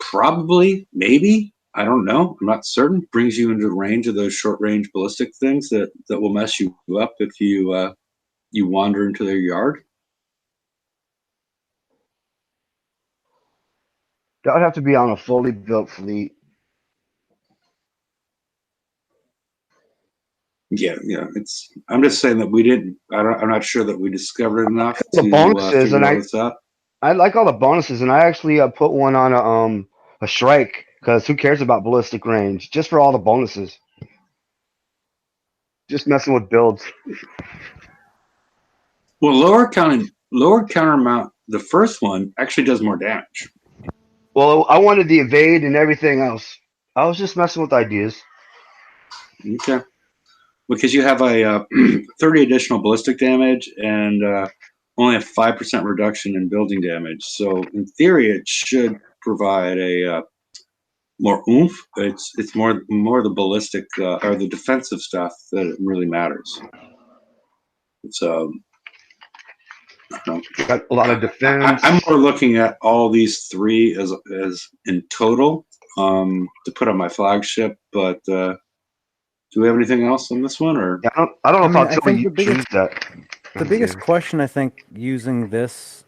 Probably, maybe, I don't know. I'm not certain. Brings you into range of those short range ballistic things that will mess you up if you wander into their yard. That would have to be on a fully built fleet. Yeah. I'm just saying that we didn't. I'm not sure that we discovered enough The to bonuses, figure and all this out. I like all the bonuses, and I actually put one on a Shrike because who cares about ballistic range? Just for all the bonuses. Just messing with builds. Well, lower counter mount, the first one actually does more damage. Well, I wanted the evade and everything else. I was just messing with ideas. Okay. Because you have a 30 additional ballistic damage and only a 5% reduction in building damage. So in theory, it should provide a more oomph. It's more the ballistic or the defensive stuff that really matters. So Got a lot of defense. I'm more looking at all these three as in total to put on my flagship. But do we have anything else on this one? Or I don't know if I'll I tell think you choose that. The biggest question I think using this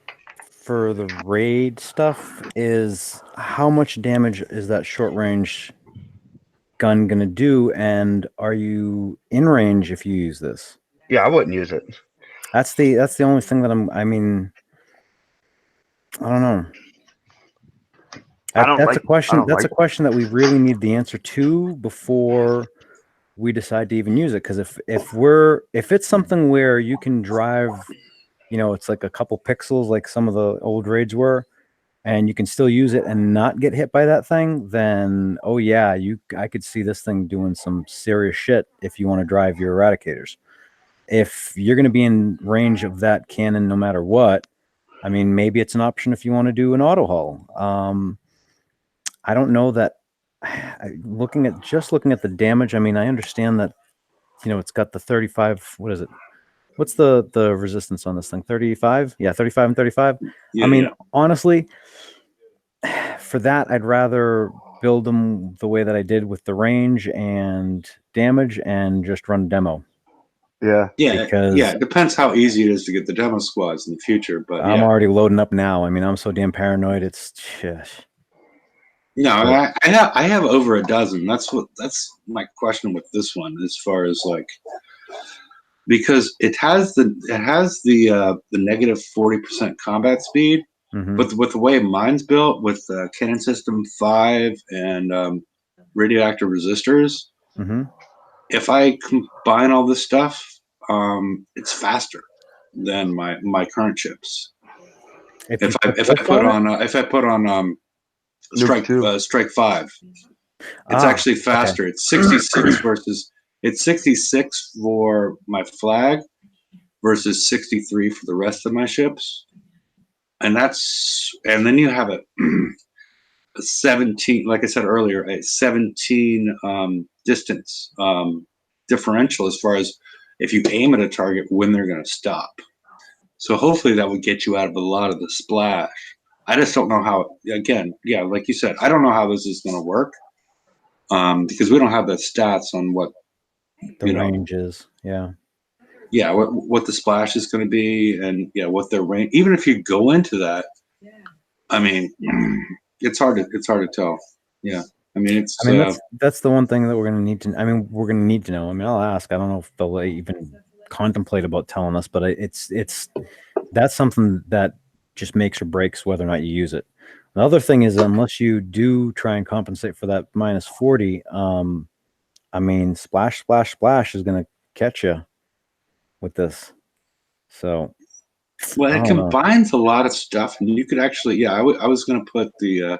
for the raid stuff is how much damage is that short range gun gonna do, and are you in range if you use this? Yeah, I wouldn't use it. That's the only thing that I don't know. That's a question. That's a question that we really need the answer to before we decide to even use it. Because if it's something where you can drive, it's like a couple pixels, like some of the old raids were, and you can still use it and not get hit by that thing, then oh yeah, I could see this thing doing some serious shit if you want to drive your eradicators. If you're going to be in range of that cannon no matter what, I mean, maybe it's an option if you want to do an auto hull. I don't know that. Looking at the damage, I mean, I understand that it's got the 35. What is it? What's the resistance on this thing? 35? Yeah, 35 and 35. Yeah, I mean, yeah. honestly, for that, I'd rather build them the way that I did with the range and damage and just run demo. Yeah. Yeah, Because yeah. It depends how easy it is to get the demo squads in the future, but I'm yeah. already loading up now. I mean, I'm so damn paranoid. It's shit. No, But- I have over a dozen. That's my question with this one, as far as like, because it has the negative 40% combat speed, Mhm. but with the way mine's built, with cannon system 5 and radioactive resistors, Mhm. if I combine all this stuff, it's faster than my current chips. If If you I put if I this put on it, on Nuke 2. Strike 5, it's actually okay. faster. It's 66 versus it's 66 for my flag versus 63 for the rest of my ships, and then you have a 17, like I said earlier, a 17 distance differential as far as if you aim at a target when they're going to stop. So hopefully that would get you out of a lot of the splash. I just don't know how. Again, yeah, like you said, I don't know how this is going to work because we don't have the stats on what The range is, yeah. yeah, what the splash is going to be, and yeah, what their range. Even if you go into that, I mean, it's hard to tell. Yeah, I mean, it's. I mean, that's the one thing that we're gonna need to. I mean, we're gonna need to know. I mean, I'll ask. I don't know if they'll even contemplate about telling us, but it's that's something that just makes or breaks whether or not you use it. The other thing is, unless you do try and compensate for that minus 40, I mean, splash, splash, splash is gonna catch you with this. So Well, I it don't know. combines a lot of stuff, and you could actually, yeah, I was going to put the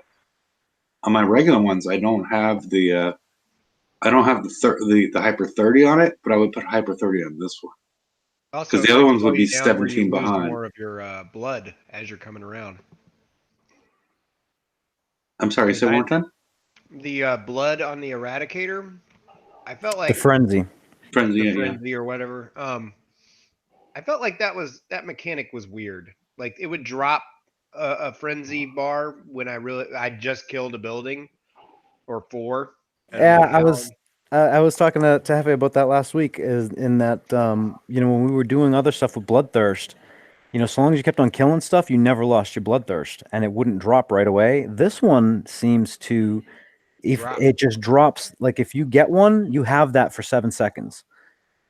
on my regular ones. I don't have the hyper 30 on it, but I would put hyper 30 on this one Also, because it the other might ones slow would be you down where you 17 lose behind. more of your blood as you're coming around. I'm sorry, say one more time. The blood on the Eradicator, I felt The like frenzy. Frenzy, the yeah. frenzy or whatever. I felt like that mechanic was weird. Like it would drop a frenzy bar when I just killed a building or 4. And I'm Yeah, like, how? I was talking to Hefe about that last week. Is in that you know, when we were doing other stuff with Bloodthirst, you know, so long as you kept on killing stuff, you never lost your Bloodthirst, and it wouldn't drop right away. This one seems to, if Drop. it just drops, like if you get one, you have that for 7 seconds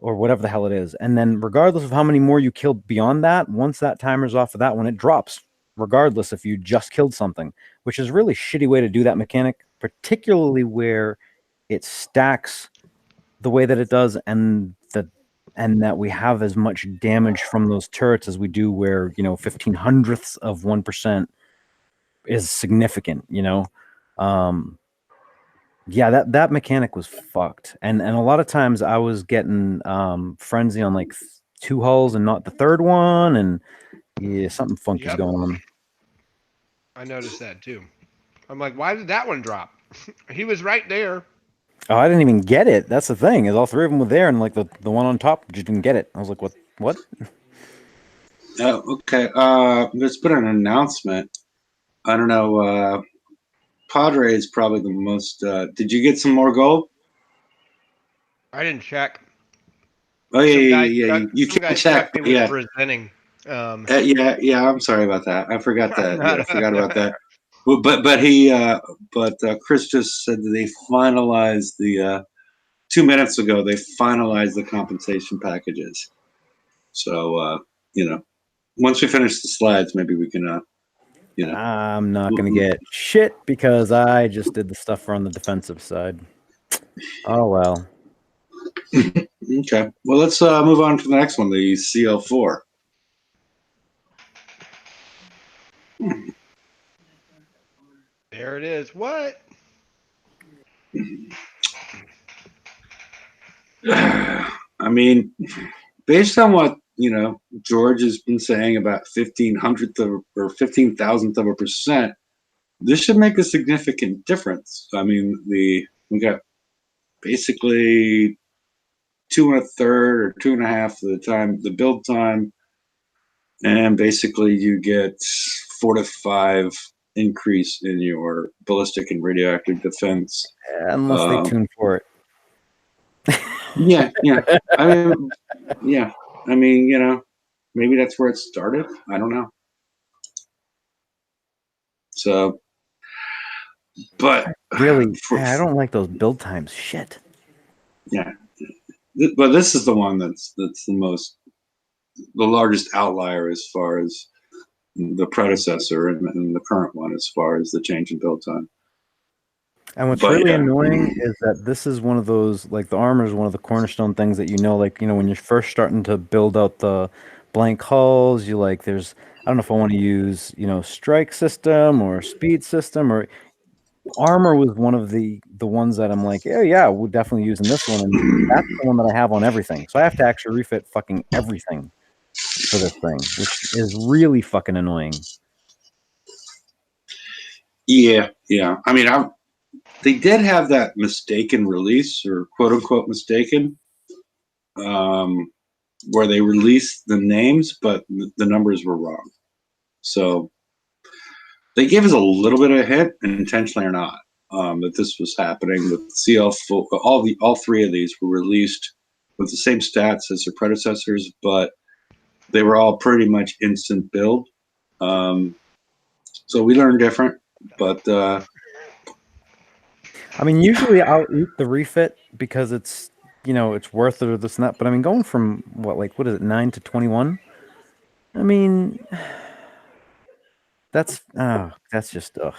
or whatever the hell it is, and then regardless of how many more you kill beyond that, once that timer's off of that one, it drops regardless if you just killed something, which is a really shitty way to do that mechanic, particularly where it stacks the way that it does, and that we have as much damage from those turrets as we do, where, you know, 1500ths of 1% is significant, you know. Yeah, that mechanic was fucked, and a lot of times I was getting frenzy on like 2 hulls and not the third one, and yeah, something funky's Yep. going on. I noticed that too. I'm like, why did that one drop? He was right there. Oh, I didn't even get it. That's the thing, is all 3 of them were there, and like the one on top just didn't get it. I was like, what? Okay. There's been an announcement. I don't know. Padre is probably the most. Did you get some more gold? I didn't check. Oh yeah, Some yeah, guy yeah. checked, You some guy can't check, checked me but with yeah, presenting. yeah. I'm sorry about that. I forgot I'm that. Yeah, not, I forgot about that. But Chris just said that they finalized the 2 minutes ago. They finalized the compensation packages. So you know, once we finish the slides, maybe we can you know. I'm not gonna get shit because I just did the stuff on the defensive side. Oh well. Okay. Well, let's move on to the next one, the CL4. there it is. What? I mean, based on what George has been saying about 1,500th of or 15,000th of a percent, this should make a significant difference. I mean, we got basically 2 1/3 or 2 1/2 of the time, the build time, and basically you get 4 to 5 increase in your ballistic and radioactive defense. Unless they tune for it. Yeah. I mean, yeah. I mean, maybe that's where it started. I don't know. So, but really, I don't like those build times. Shit. Yeah, but this is the one that's the largest outlier as far as the predecessor and the current one as far as the change in build time. And what's really annoying is that this is one of those, like the armor is one of the cornerstone things that when you're first starting to build out the blank hulls, there's, I don't know if I want to use, strike system or speed system, or armor was one of the ones that I'm like, yeah, we're definitely using this one, and that's the one that I have on everything. So I have to actually refit fucking everything for this thing, which is really fucking annoying. Yeah. I mean, they did have that mistaken release, or quote unquote mistaken, where they released the names, but the numbers were wrong. So they gave us a little bit of a hint, intentionally or not, that this was happening. With CL4, all three of these were released with the same stats as their predecessors, but they were all pretty much instant build. So we learned different, but I mean, usually I'll eat the refit because it's it's worth it or this and that. But I mean, going from what is it, 9 to 21? I mean, that's just ugh.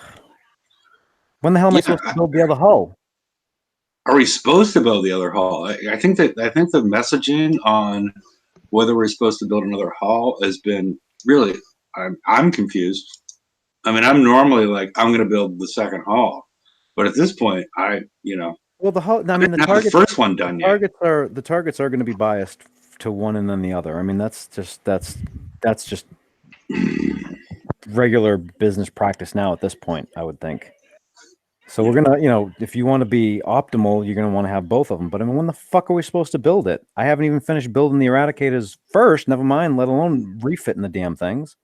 When the hell am I supposed to build the other hull? Are we supposed to build the other hull? I think the messaging on whether we're supposed to build another hull has been really. I'm confused. I mean, I'm normally like, I'm going to build the second hull, but at this point, well, the hull. I mean, the first one done yet. The targets are going to be biased to one and then the other. I mean, that's just regular business practice now at this point, I would think. So we're gonna, if you want to be optimal, you're gonna want to have both of them. But I mean, when the fuck are we supposed to build it? I haven't even finished building the Eradicators first. Never mind, let alone refitting the damn things.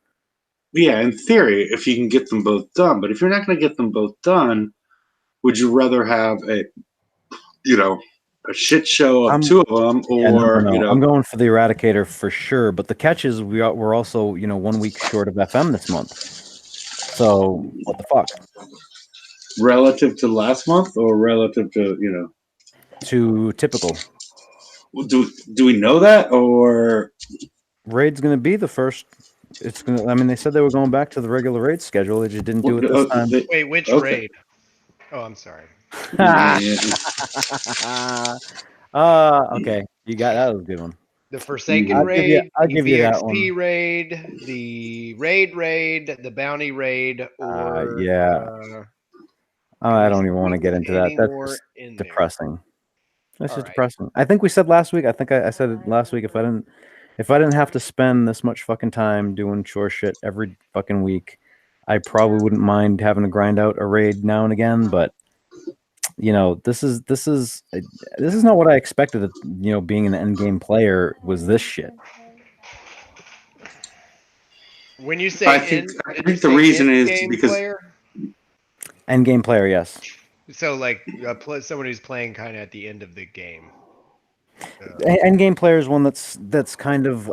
Yeah, in theory, if you can get them both done. But if you're not going to get them both done, would you rather have a shit show of two of them, or no. I'm going for the Eradicator for sure. But the catch is we're also 1 week short of FM this month. So what the fuck? Relative to last month, or relative to to typical? Do we know that, or raid's going to be the first? It's gonna. I mean, they said they were going back to the regular raid schedule. They just didn't do it this time. Wait, which raid? Oh, I'm sorry. Okay, you got that. Was a good one. The Forsaken raid, I'll give you that one. the VXP raid, the raid, the bounty raid, or I don't even want to get into that. That's depressing. That's just depressing. I think we said last week. I think I said it last week. If I didn't have to spend this much fucking time doing chore shit every fucking week, I probably wouldn't mind having to grind out a raid now and again. But this is not what I expected. Being an end game player was this shit. When you say I think the reason is because end game player, yes. So like someone who's playing kind of at the end of the game. End game player is one that's kind of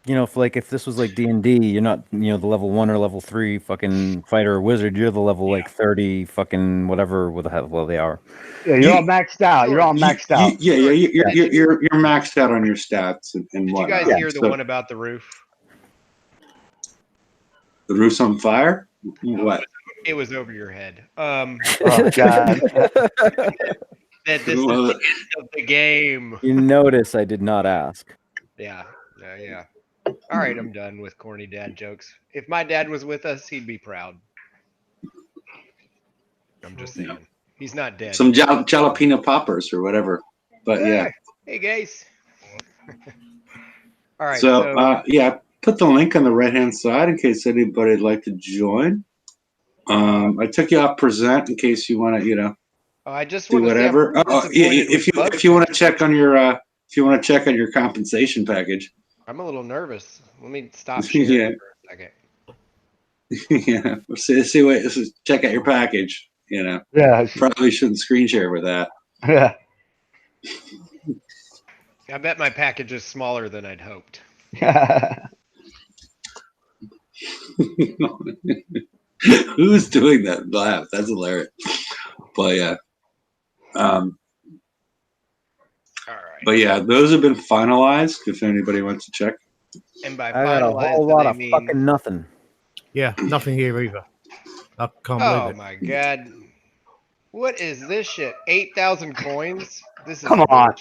if this was like D&D, you're not the level 1 or level 3 fucking fighter or wizard. You're the level 30 fucking whatever with the hell they are. Yeah, you're all maxed out. You're all maxed out. You're maxed out on your stats and whatnot. Did you guys hear the one about the roof? The roof's on fire? What? It was over your head. Oh God. That this is the end of the game. You notice I did not ask. Yeah. All right, I'm done with corny dad jokes. If my dad was with us, he'd be proud. I'm just saying. He's not dead. Some jalapeno poppers or whatever. But yeah. Hey guys. All right. So put the link on the right-hand side in case anybody'd like to join. I took you off present in case you want to, Oh, I just do want to say I'm whatever. disappointed with If you want to Bloodthirst. check on your compensation package. I'm a little nervous. Let me stop sharing Yeah. for a second. Yeah, check out your package. You know, Yeah. probably shouldn't screen share with that. Yeah. I bet my package is smaller than I'd hoped. Who's doing that laugh? That's hilarious. But yeah, All right. but yeah, those have been finalized. If anybody wants to check, And by I got a finalized, whole do lot they of mean? fucking nothing. Yeah, nothing here either. I can't believe Oh it. my god. What is this shit? 8,000 coins? This is Come on.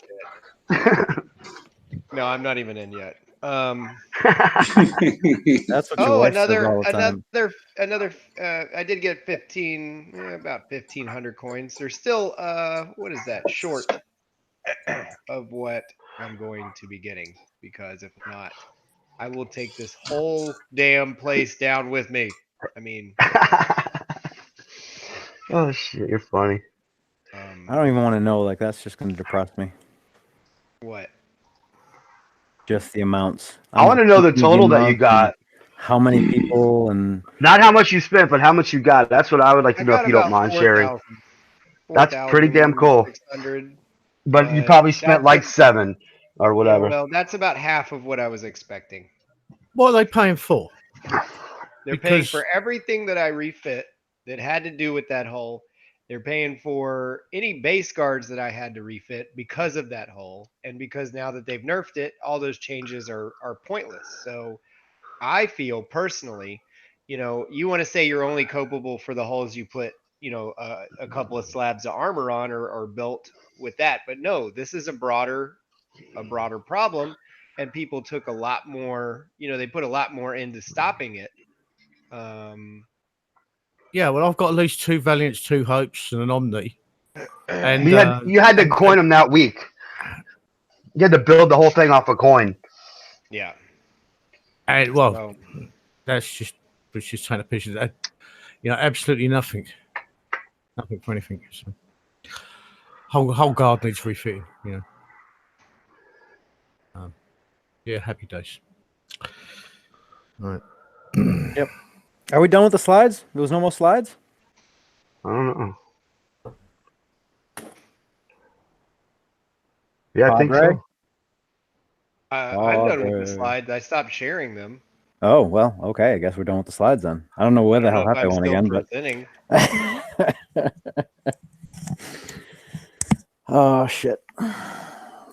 bullshit. No, I'm not even in yet. That's what your Oh, wife says all the time. another. I did get 15, about 1,500 coins. They're still, what is that? Short of what I'm going to be getting, because if not, I will take this whole damn place down with me. I mean, Oh shit, you're funny. I don't even want to know. Like, that's just going to depress me. what? Just the amounts. I want to know the thinking total that you amounts and got. how many people and Not how much you spent, but how much you got. That's what I would like to I know got if you don't about mind sharing. 4,000. That's pretty damn cool. 4,600. But you But probably spent that's like 7 or yeah, whatever. well, that's about half of what I was expecting. What are they paying for? They're paying Because for everything that I refit that had to do with that hull. They're paying for any base guards that I had to refit because of that hull. And because now that they've nerfed it, all those changes are pointless. So I feel personally, you want to say you're only culpable for the hulls you put, a couple of slabs of armor on or built with that. But no, this is a broader problem. And people took a lot more, they put a lot more into stopping it. yeah, well, I've got at least 2 Valiants, 2 Hopes, and an Omni. And You had to coin them that week. You had to build the whole thing off a coin. Yeah. And well, So, that's just trying to piss it. Absolutely nothing for anything. So. Whole guard needs refitting. Yeah, happy days. All right. Yep. Are we done with the slides? There was no more slides? I don't know. Yeah, I think Padre? so. I'm done with the slides. I stopped sharing them. Oh, well, okay. I guess we're done with the slides then. I don't know where I the don't know hell if Happy I'm went still again, presenting. but oh shit.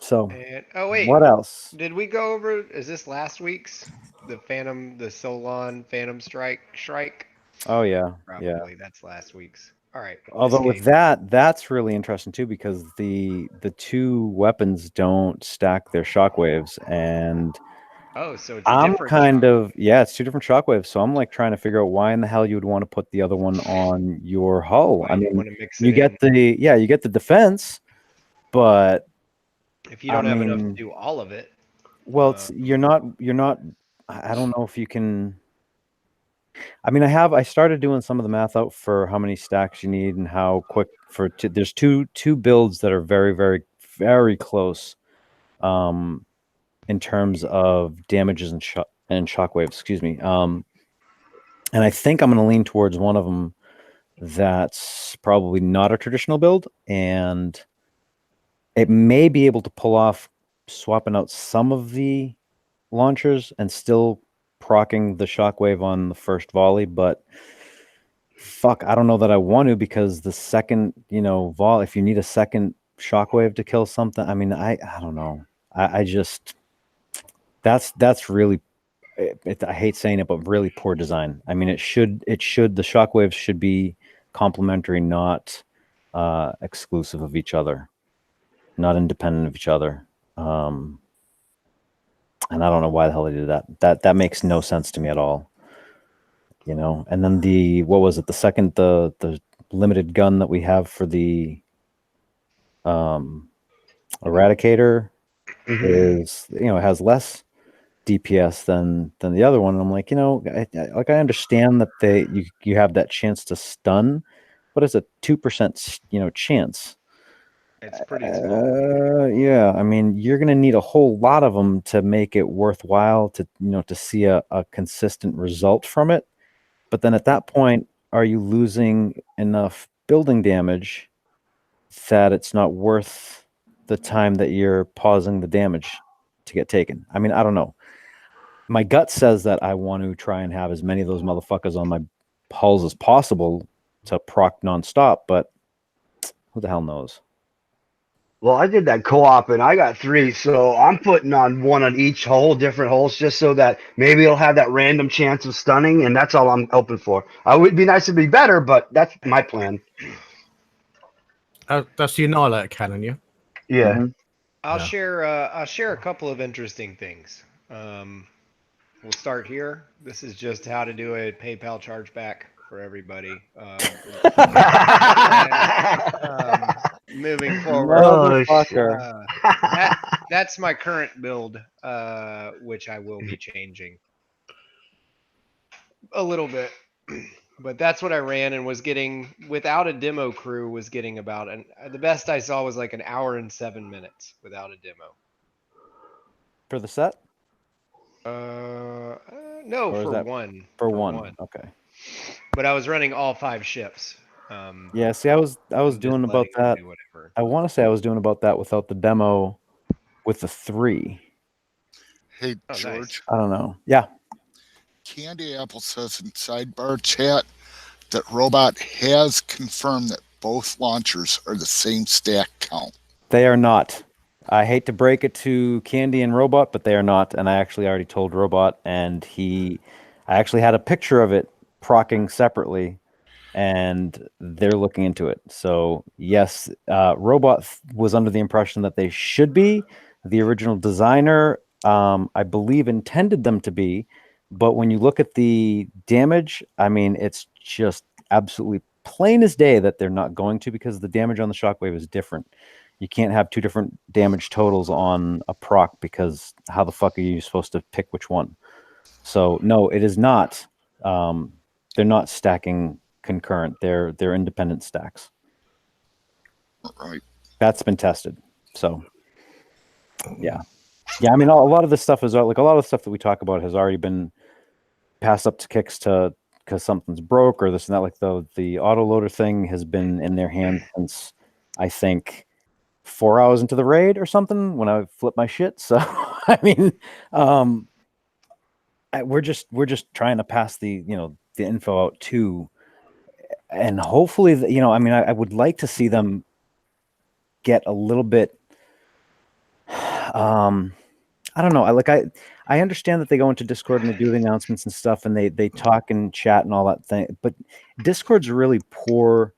So Oh wait, what else? did we go over? Is this last week's the Solon Phantom Shrike? Oh yeah. Probably Yeah. that's last week's. All right. Although with Escape. that's really interesting too, because the 2 weapons don't stack their shockwaves, and Oh, so it's a I'm different kind shock. of it's 2 different shockwaves. So I'm like trying to figure out why in the hell you would want to put the other one on your hull. Why I you mean, want to mix you it get in you get the defense, but if you don't I have enough to mean, do all of it. well, it's you're not. I don't know if you can. I mean, I started doing some of the math out for how many stacks you need and how quick there's two builds that are very, very, very close, in terms of damages and shockwaves. Excuse me. And I think I'm going to lean towards one of them that's probably not a traditional build, and it may be able to pull off swapping out some of the launchers and still procking the shockwave on the first volley, but fuck, I don't know that I want to, because the second, if you need a second shockwave to kill something, I mean, I don't know. I just that's really I hate saying it, but really poor design. I mean, the shockwaves should be complementary, not exclusive of each other, not independent of each other. And I don't know why the hell they did that. That makes no sense to me at all. And then what was it? The limited gun that we have for the Eradicator is, it has less DPS than the other one. And I'm like, I understand that you have that chance to stun, what is a 2%, chance? It's pretty small. Yeah, I mean, you're going to need a whole lot of them to make it worthwhile to, to see a consistent result from it. But then at that point, are you losing enough building damage that it's not worth the time that you're pausing the damage to get taken? I mean, I don't know. My gut says that I want to try and have as many of those motherfuckers on my hulls as possible to proc nonstop, but who the hell knows? Well, I did that co-op and I got 3, so I'm putting on one on each hole, different holes, just so that maybe it'll have that random chance of stunning, and that's all I'm hoping for. It would be nice to be better, but that's my plan. That's the Annihilator cannon, yeah? Yeah. Mhm. I'll Yeah. share a couple of interesting things. We'll start here. This is just how to do a PayPal chargeback for everybody. Moving forward, Oh, shit. that's my current build, which I will be changing a little bit. But that's what I ran and was getting without a demo crew was getting about, and the best I saw was like an hour and 7 minutes without a demo. For the set? No, Or is for that one. For one. Okay. But I was running all 5 ships. Yeah, see, I was and doing just about letting them that. do whatever. I want to say I was doing about that without the demo with the 3. Hey, Oh, nice. George. I don't know. Yeah. Candy Apple says in sidebar chat that Robot has confirmed that both launchers are the same stack count. They are not. I hate to break it to Candy and Robot, but they are not. And I actually already told Robot, and I actually had a picture of it procking separately, and they're looking into it. So yes, Robot was under the impression that they should be. The original designer, I believe, intended them to be, but when you look at the damage, I mean, it's just absolutely plain as day that they're not going to, because the damage on the Shockwave is different. You can't have 2 different damage totals on a proc, because how the fuck are you supposed to pick which one? So no, it is not. They're not stacking concurrent. They're independent stacks. Right. That's been tested. So yeah. I mean, a lot of this stuff is like a lot of the stuff that we talk about has already been passed up to Kicks because something's broke or this and that. Like the autoloader thing has been in their hands since I think 4 hours into the raid or something when I flipped my shit. So I mean, we're just trying to pass the info out too, and hopefully I mean, I would like to see them get a little bit I don't know. I understand that they go into Discord and they do the announcements and stuff, and they talk and chat and all that thing. But Discord's a really poor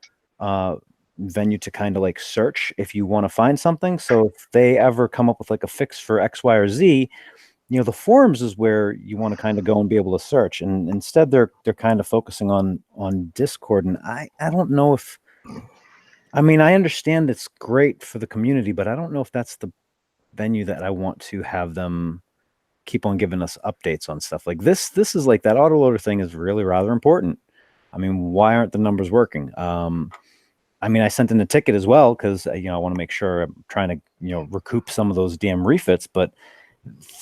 venue to kind of like search if you want to find something. So if they ever come up with like a fix for X, Y, or Z, the forums is where you want to kind of go and be able to search. And instead, they're kind of focusing on Discord. And I don't know if. I mean, I understand it's great for the community, but I don't know if that's the venue that I want to have them keep on giving us updates on stuff like this. This is like that autoloader thing is really rather important. I mean, why aren't the numbers working? I mean, I sent in a ticket as well because I want to make sure I'm trying to recoup some of those damn refits. But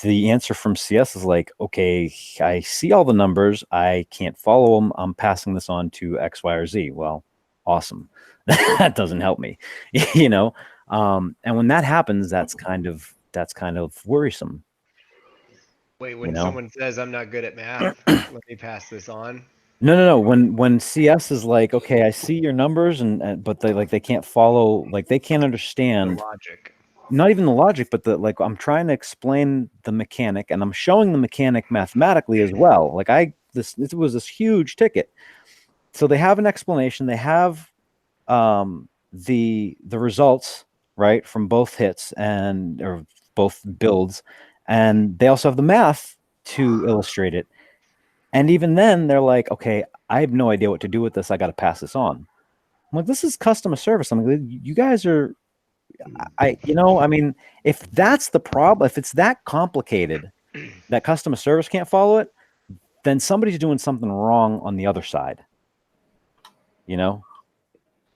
the answer from CS is like, okay, I see all the numbers, I can't follow them. I'm passing this on to X, Y, or Z. Well, awesome. That doesn't help me, and when that happens, that's kind of worrisome. Wait, when someone says I'm not good at math, let me pass this on. No. When CS is like, okay, I see your numbers, but they can't follow, like they can't understand the logic. Not even the logic, but I'm trying to explain the mechanic, and I'm showing the mechanic mathematically as well. Like this was this huge ticket, so they have an explanation. They have the results right from both hits or both builds, and they also have the math to illustrate it. And even then, they're like, okay, I have no idea what to do with this. I got to pass this on. I'm like, this is customer service. I'm like, you guys are, I mean, if that's the problem, if it's that complicated that customer service can't follow it, then somebody's doing something wrong on the other side.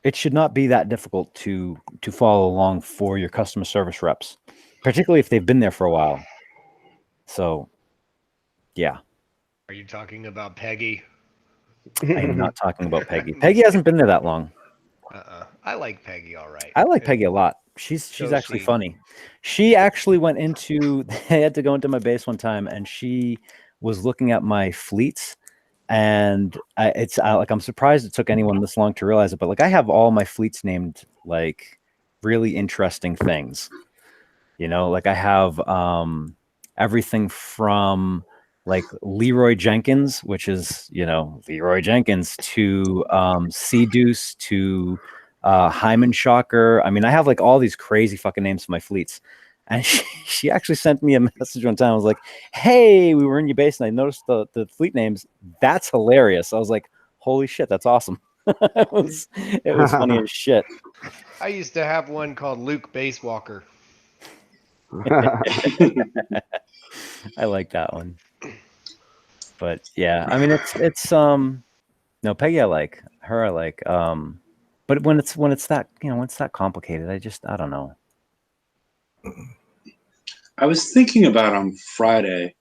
it should not be that difficult to follow along for your customer service reps, particularly if they've been there for a while. So, yeah, Are you talking about Peggy? I am not talking about Peggy. Peggy hasn't been there that long. I like Peggy all right. I like Peggy a lot. She's So actually sweet. funny. She actually went into they had to go into my base one time, and she was looking at my fleets, and I'm surprised it took anyone this long to realize it, but like I have all my fleets named like really interesting things. You know, like I have everything from like Leroy Jenkins, which is, you know, Leroy Jenkins, to Sea Deuce, to Hyman Shocker. I mean, I have like all these crazy fucking names for my fleets. And she actually sent me a message one time. I was like, hey, we were in your base and I noticed the fleet names. That's hilarious. I was like, holy shit, that's awesome. it was funny as shit. I used to have one called Luke Basewalker. I like that one. But yeah, I mean it's no, Peggy I like. Her I like. But when it's that, you know, when it's that complicated, I don't know. I was thinking about on Friday,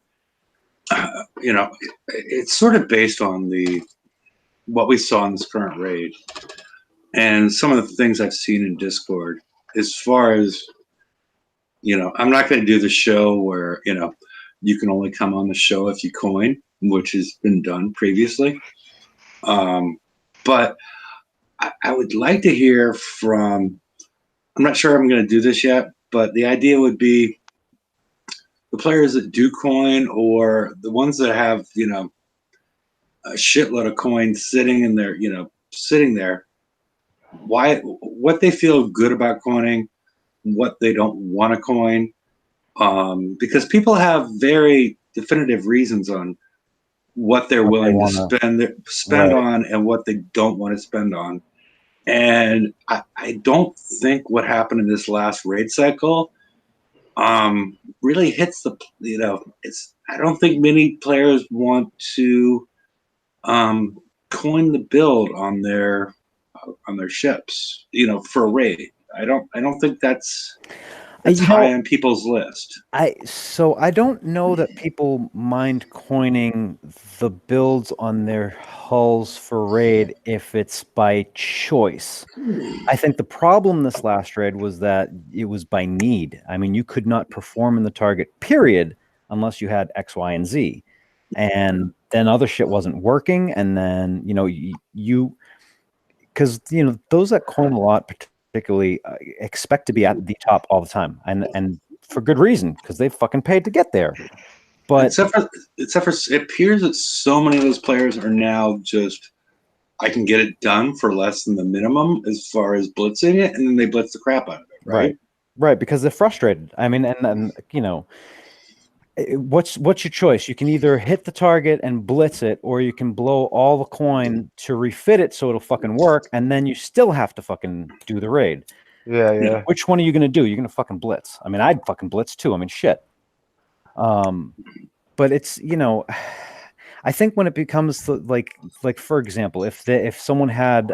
you know, it's sort of based on what we saw in this current raid and some of the things I've seen in Discord as far as, you know, I'm not going to do the show where, you know, you can only come on the show if you coin, which has been done previously. But I would like to hear from, I'm not sure I'm going to do this yet, but the idea would be the players that do coin or the ones that have, you know, a shitload of coins sitting in their, you know, sitting there, what they feel good about coining, what they don't want to coin, because people have very definitive reasons on what they're willing to spend on and what they don't want to spend on. And I don't think what happened in this last raid cycle really hits the, you know, I don't think many players want to coin the build on their ships, you know, for a raid. I don't think that's high on people's list. I don't know that people mind coining the builds on their hulls for raid if it's by choice. I think the problem this last raid was that it was by need. I mean, you could not perform in the target, period, unless you had X, Y, and Z. And then other shit wasn't working. And then, you know, because, you know, those that coin a lot, particularly, expect to be at the top all the time. And for good reason, because they fucking paid to get there. But except for it appears that so many of those players are now just, I can get it done for less than the minimum as far as blitzing it, and then they blitz the crap out of it, right? Right, because they're frustrated. I mean, and you know, what's your choice? You can either hit the target and blitz it, or you can blow all the coin to refit it so it'll fucking work, and then you still have to fucking do the raid. Yeah. Which one are you gonna do? You're gonna fucking blitz. I mean, I'd fucking blitz too. I mean, shit. But it's, you know, I think when it becomes like for example, if someone had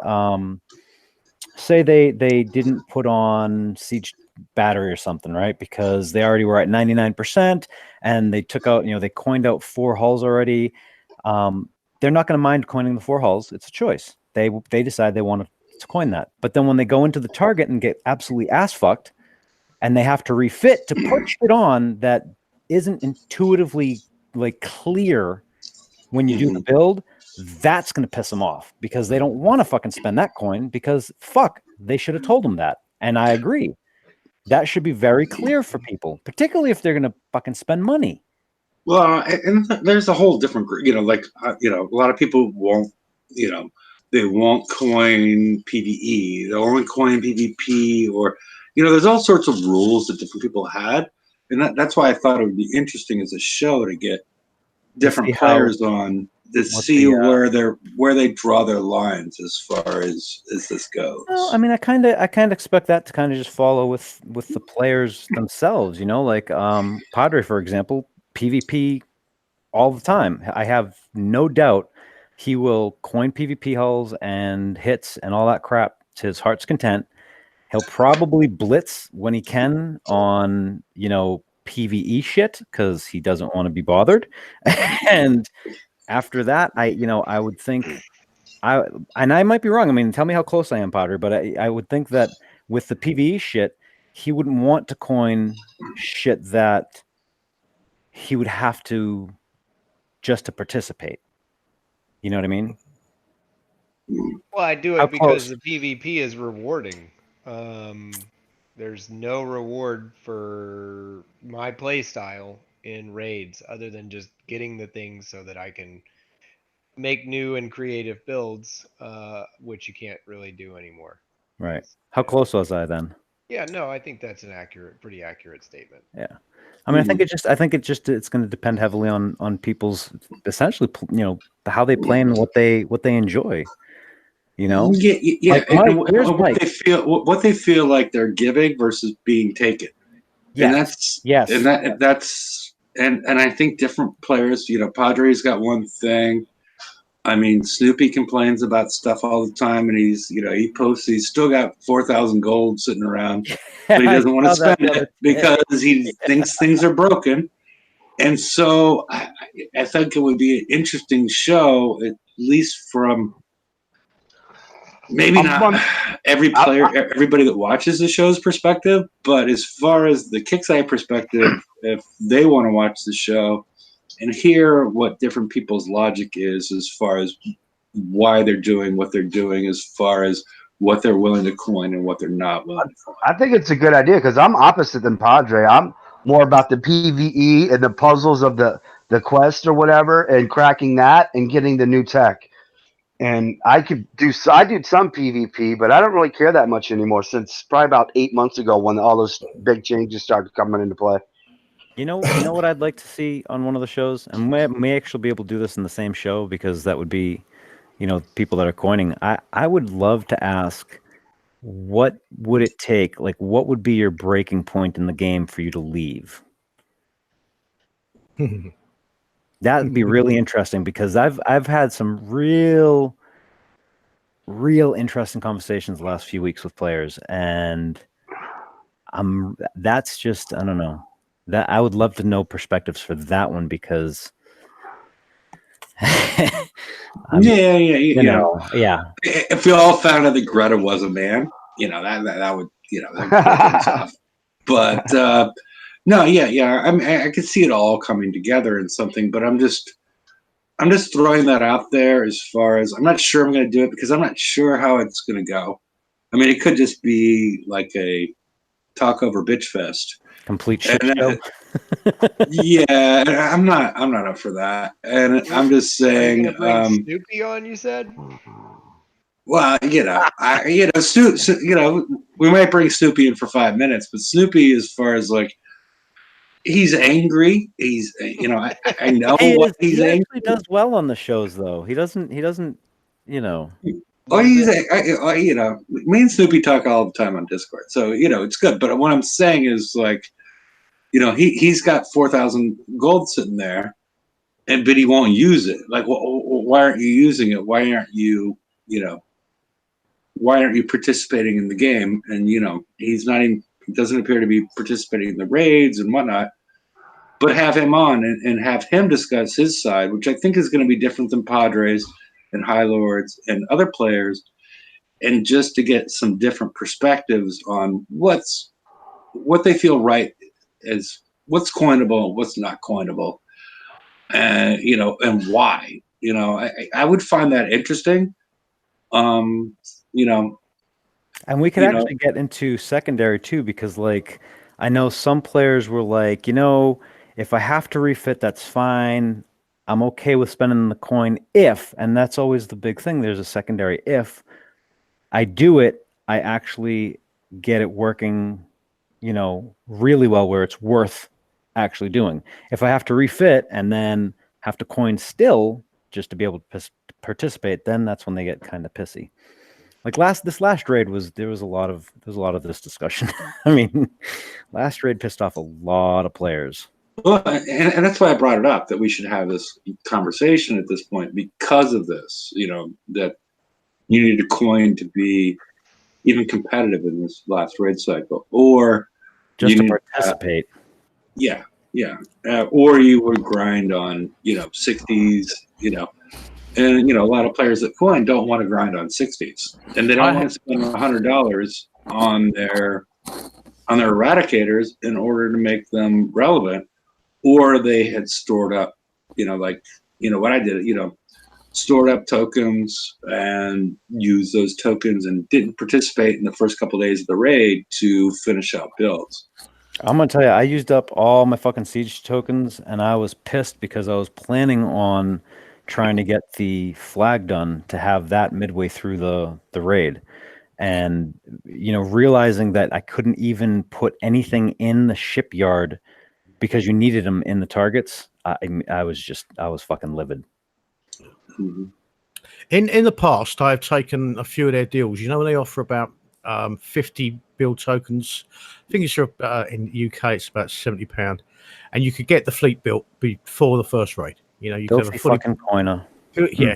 say they didn't put on siege battery or something, right? Because they already were at 99% and they took out, you know, they coined out 4 hulls already. They're not going to mind coining the 4 hulls. It's a choice. They decide they want to coin that. But then when they go into the target and get absolutely ass fucked and they have to refit to put shit on that isn't intuitively like clear when you do the build, that's going to piss them off because they don't want to fucking spend that coin because fuck, they should have told them that. And I agree. That should be very clear for people, particularly if they're going to fucking spend money. Well, and there's a whole different, you know, like, you know, a lot of people won't, you know, they won't coin PvE. They'll only coin PvP, or, you know, there's all sorts of rules that different people had. And that's why I thought it would be interesting as a show to get different players on to see where they draw their lines as far as this goes. Well, I mean, I kind of expect that to kind of just follow with the players themselves, you know, like Padre, for example, PvP all the time. I have no doubt he will coin PvP hulls and hits and all that crap to his heart's content. He'll probably blitz when he can on, PvE shit because he doesn't want to be bothered. And after that, I would think and I might be wrong. I mean, tell me how close I am, Padre, but I would think that with the PvE shit, he wouldn't want to coin shit that he would have to just to participate. You know what I mean? Well, I do How it because close? the PvP is rewarding. There's no reward for my play style in raids other than just getting the things so that I can make new and creative builds, which you can't really do anymore. Right. How close was I then? Yeah, no, I think that's pretty accurate statement. Yeah. I mean, I think it's going to depend heavily on people's essentially, how they play and what they enjoy. Yeah, Like Mike, and here's what Mike. what they feel like they're giving versus being taken. Yes. And I think different players, Padre's got one thing. I mean, Snoopy complains about stuff all the time, and he posts. He's still got 4,000 gold sitting around, but he doesn't want to spend it because he thinks things are broken. And so, I think it would be an interesting show, at least from maybe not everybody that watches the show's perspective, but as far as the Kickside perspective, if they want to watch the show and hear what different people's logic is as far as why they're doing what they're doing, as far as what they're willing to coin and what they're not willing to coin. I think it's a good idea because I'm opposite than Padre. I'm more about the PvE and the puzzles of the quest or whatever, and cracking that and getting the new tech. And I did some PvP, but I don't really care that much anymore since probably about 8 months ago when all those big changes started coming into play. You know what I'd like to see on one of the shows, and may actually be able to do this in the same show because that would be, people that are coining. I would love to ask, what would it take? Like, what would be your breaking point in the game for you to leave? That'd be really interesting because I've had some real interesting conversations the last few weeks with players, and that's just, I don't know. That I would love to know perspectives for that one because Yeah. If we all found out that Greta was a man, that would that things off. But no, I mean, I could see it all coming together in something, but I'm just throwing that out there as far as I'm not sure I'm going to do it because I'm not sure how it's going to go. I mean, it could just be like a talk over bitch fest. Complete shit show. Yeah, I'm not up for that. And I'm just saying, bring Snoopy on, you said? Well, we might bring Snoopy in for 5 minutes, but Snoopy, as far as like, he's angry. He's, I know what he's angry. He actually does well on the shows, though. He doesn't. Oh, he's, me and Snoopy talk all the time on Discord, so it's good. But what I'm saying is like, he's got 4,000 gold sitting there, but he won't use it. Like, why aren't you using it? Why aren't you, why aren't you participating in the game? And he's not even. He doesn't appear to be participating in the raids and whatnot. But have him on and have him discuss his side, which I think is going to be different than Padres and High Lords and other players, and just to get some different perspectives on what they feel right is, what's coinable, what's not coinable, and and why. I would find that interesting. And we could actually get into secondary too, because like I know some players were like, if I have to refit, that's fine. I'm okay with spending the coin if, and that's always the big thing. There's a secondary if I do it, I actually get it working, really well where it's worth actually doing. If I have to refit and then have to coin still just to be able to participate, then that's when they get kind of pissy. Like this last raid there was a lot of this discussion. I mean, last raid pissed off a lot of players. Well, and that's why I brought it up, that we should have this conversation at this point because of this. That you need a coin to be even competitive in this last raid cycle, or Just you to need, participate. yeah, or you would grind on 60s, and a lot of players that coin don't want to grind on 60s, and they don't want to spend $100 on their eradicators in order to make them relevant, or they had stored up, what I did, stored up tokens and used those tokens and didn't participate in the first couple of days of the raid to finish out builds. I'm gonna tell you, I used up all my fucking siege tokens, and I was pissed because I was planning on trying to get the flag done to have that midway through the raid, and realizing that I couldn't even put anything in the shipyard because you needed them in the targets. I was fucking livid. Mm-hmm. In the past, I've taken a few of their deals. When they offer about 50 build tokens. I think it's in the UK it's about £70, and you could get the fleet built before the first raid. You could have a fully fucking coiner. Yeah,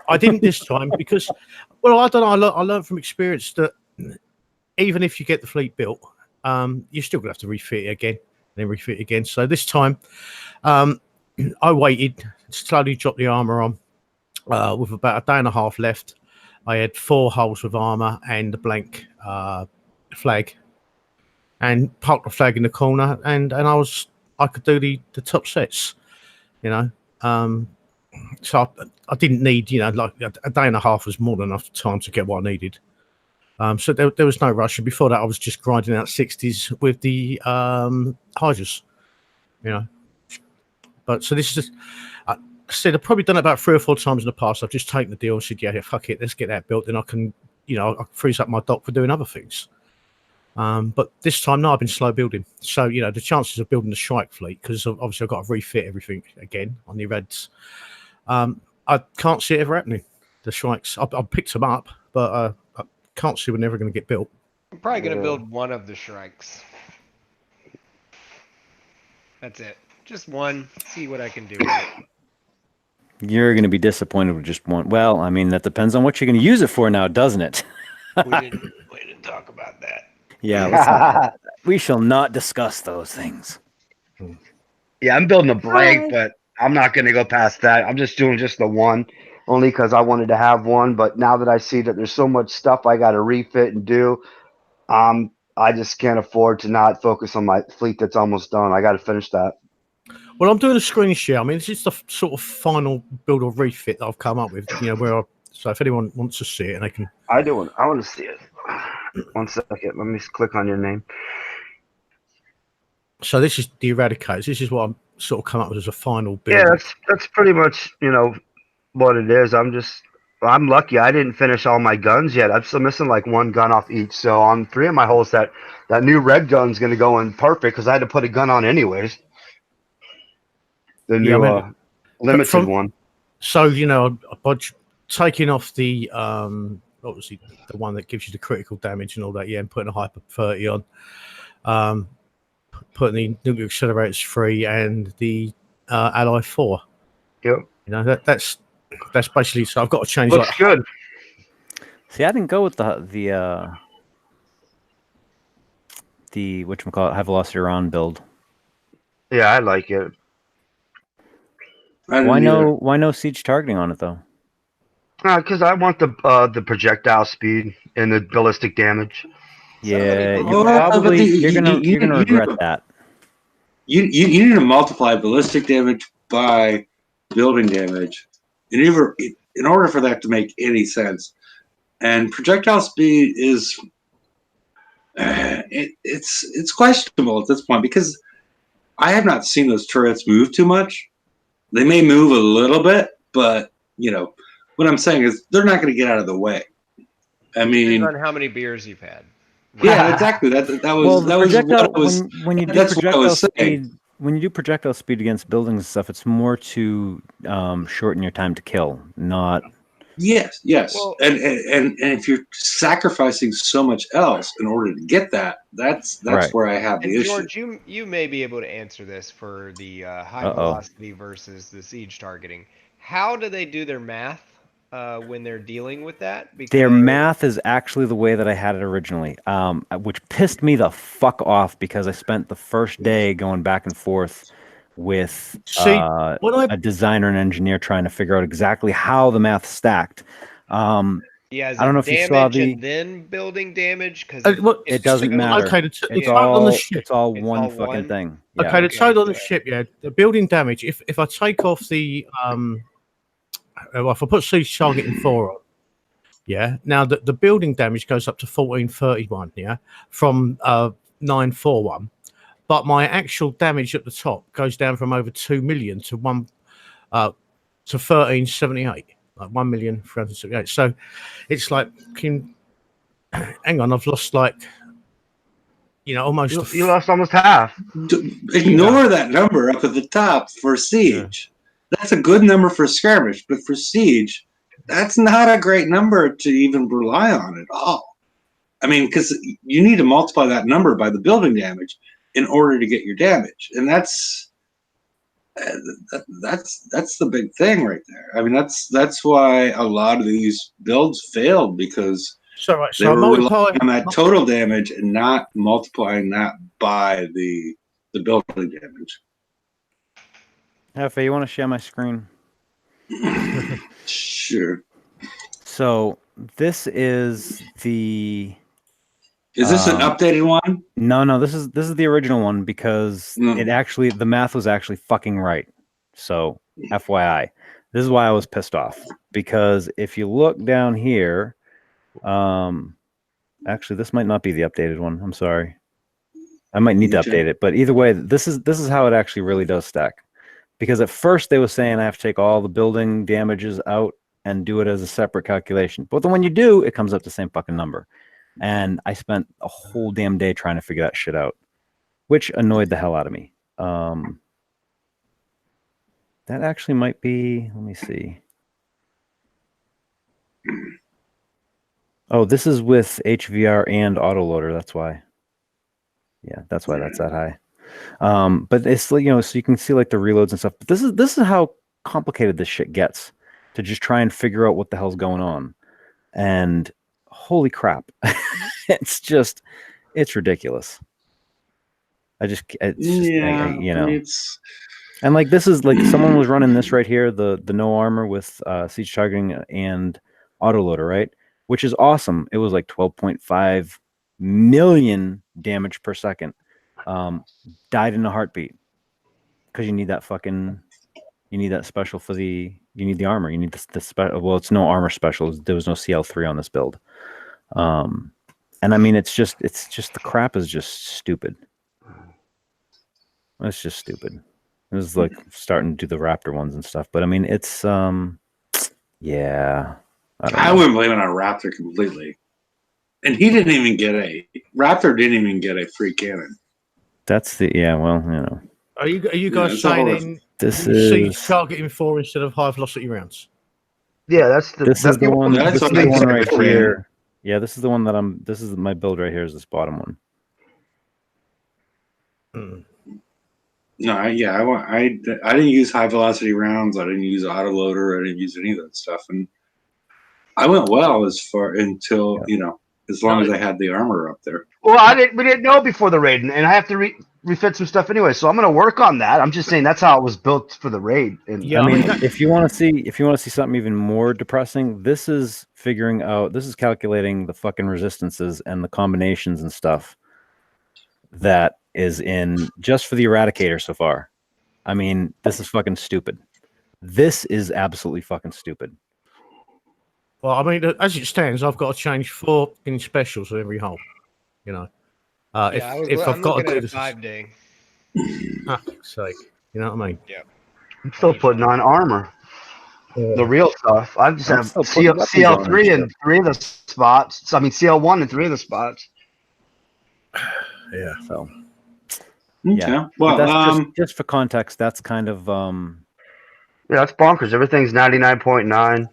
I didn't this time because, well, I don't know. I learned from experience that even if you get the fleet built, you're still gonna have to refit it again, and then refit it again. So this time, I waited, slowly dropped the armor on. With about a day and a half left, I had 4 holes with armor and a blank flag, and parked the flag in the corner, and I could do the top sets, So I didn't need, like a day and a half was more than enough time to get what I needed. So there was no rush. And before that, I was just grinding out 60s with the Hydras, But so this is just, I said I've probably done it about 3 or 4 times in the past. I've just taken the deal and said, yeah, fuck it, let's get that built. Then I can, I freeze up my dock for doing other things. But this time, no, I've been slow building. So, the chances of building the Shrike fleet, because obviously I've got to refit everything again on the Reds. I can't see it ever happening. The Shrikes, I picked them up, but I can't see we're never going to get built. I'm probably going to build one of the Shrikes. That's it. Just one. See what I can do with it. You're going to be disappointed with just one. Well, I mean, that depends on what you're going to use it for now, doesn't it? We didn't talk about that. Yeah, we shall not discuss those things. Yeah, I'm building a blank, but I'm not going to go past that. I'm just doing just the one, only because I wanted to have one. But now that I see that there's so much stuff I got to refit and do, I just can't afford to not focus on my fleet that's almost done. I got to finish that. Well, I'm doing a screen share. I mean, this is the sort of final build or refit that I've come up with. So if anyone wants to see it, and they can. I want to see it. 1 second. Let me click on your name. So this is the Eradicators. This is what I'm sort of come up with as a final build. Yeah, that's pretty much what it is. I'm lucky. I didn't finish all my guns yet. I'm still missing like 1 gun off each. So on 3 of my holes, that new red gun's going to go in perfect because I had to put a gun on anyways. The new limited one. So by taking off the obviously the one that gives you the critical damage and all that, and putting a Hyper 30 on, putting the nuclear accelerators 3 and the Ally 4. Yep. That's basically. So I've got to change. Looks good. See, I didn't go with the whatchamacallit, high velocity round build. Yeah, I like it. Why no siege targeting on it though? Because I want the projectile speed and the ballistic damage. Yeah, you're gonna regret that. You need to multiply ballistic damage by building damage in order for that to make any sense. And projectile speed is it's questionable at this point because I have not seen those turrets move too much. They may move a little bit, but what I'm saying is they're not going to get out of the way. I mean, depends on how many beers you've had. Yeah, exactly. That was what I was. When you do projectile speed, when you do projectile speed against buildings and stuff, it's more to shorten your time to kill, not. Yes. Well, and if you're sacrificing so much else in order to get that's right. Where I have the issue. George, you may be able to answer this for the high velocity versus the siege targeting. How do they do their math when they're dealing with that? Because Their math is actually the way that I had it originally, which pissed me the fuck off because I spent the first day going back and forth with a designer and engineer trying to figure out exactly how the math stacked. yeah, is I don't it know if you saw damage the. and then building damage? Because It doesn't matter. Okay, It's on the all ship. it's all It's one all fucking one? thing. Yeah. Okay, the Okay, total on the so- ship, yeah, the building damage. If I take off the well, if I put siege target in 4 on, yeah. Now the building damage goes up to 1431, yeah, from 941, but my actual damage at the top goes down from over 2 million to 1378, like 1,378. So it's like, hang on, I've lost like, almost. You lost almost half. Ignore that number up at the top for siege. That's a good number for skirmish, but for siege, that's not a great number to even rely on at all. I mean, because you need to multiply that number by the building damage in order to get your damage, and that's the big thing right there. I mean, that's why a lot of these builds failed because they were relying on that total damage and not multiplying that by the building damage. Hefe, you want to share my screen? Sure. So this is the. Is this an updated one? No. This is the original one because the math was actually fucking right. So FYI, this is why I was pissed off because if you look down here, actually this might not be the updated one. I'm sorry. I might need to update it, but either way, this is how it actually really does stack. Because at first they were saying I have to take all the building damages out and do it as a separate calculation. But then when you do, it comes up the same fucking number. And I spent a whole damn day trying to figure that shit out, which annoyed the hell out of me. That actually might be, let me see. Oh, this is with HVR and autoloader. That's why. Yeah, that's why that's that high. But it's so you can see like the reloads and stuff. But this is how complicated this shit gets to just try and figure out what the hell's going on. And holy crap, it's ridiculous. And like this is like someone was running this right here, the no armor with siege targeting and autoloader, right? Which is awesome. It was like 12.5 million damage per second. Died in a heartbeat because you need that special for you need the armor. You need the special. Well, it's no armor special. There was no CL3 on this build. And I mean, it's just the crap is just stupid. It's just stupid. It was like starting to do the Raptor ones and stuff, but I mean, it's yeah. I wouldn't blame it on Raptor completely. And Raptor didn't even get a free cannon. That's well, Are you guys saying this siege is targeting 4 instead of high velocity rounds? Yeah, that's the one. That's This is what the makes one it right different. here. Yeah, this is the one that this is my build right here is this bottom one. No, I didn't use high velocity rounds. I didn't use autoloader. I didn't use any of that stuff, and I went well until as long as I had the armor up there. Well, we didn't know before the raid, and I have to refit some stuff anyway. So I'm going to work on that. I'm just saying that's how it was built for the raid. And Yeah, I mean, if you want to see something even more depressing, this is calculating the fucking resistances and the combinations and stuff that is in just for the Eradicator so far. I mean, this is fucking stupid. This is absolutely fucking stupid. Well, I mean, as it stands, I've got to change 4 in specials for every hole. If I've got to do this 5-day. Sake, you know what I mean? Yeah. I'm still putting on armor. The real stuff. I just have CL3 in 3 of the spots. I mean, CL1 in 3 of the spots. Yeah. So. Okay. Yeah. Well, that's just for context. That's kind of Yeah, that's bonkers. Everything's 99.9,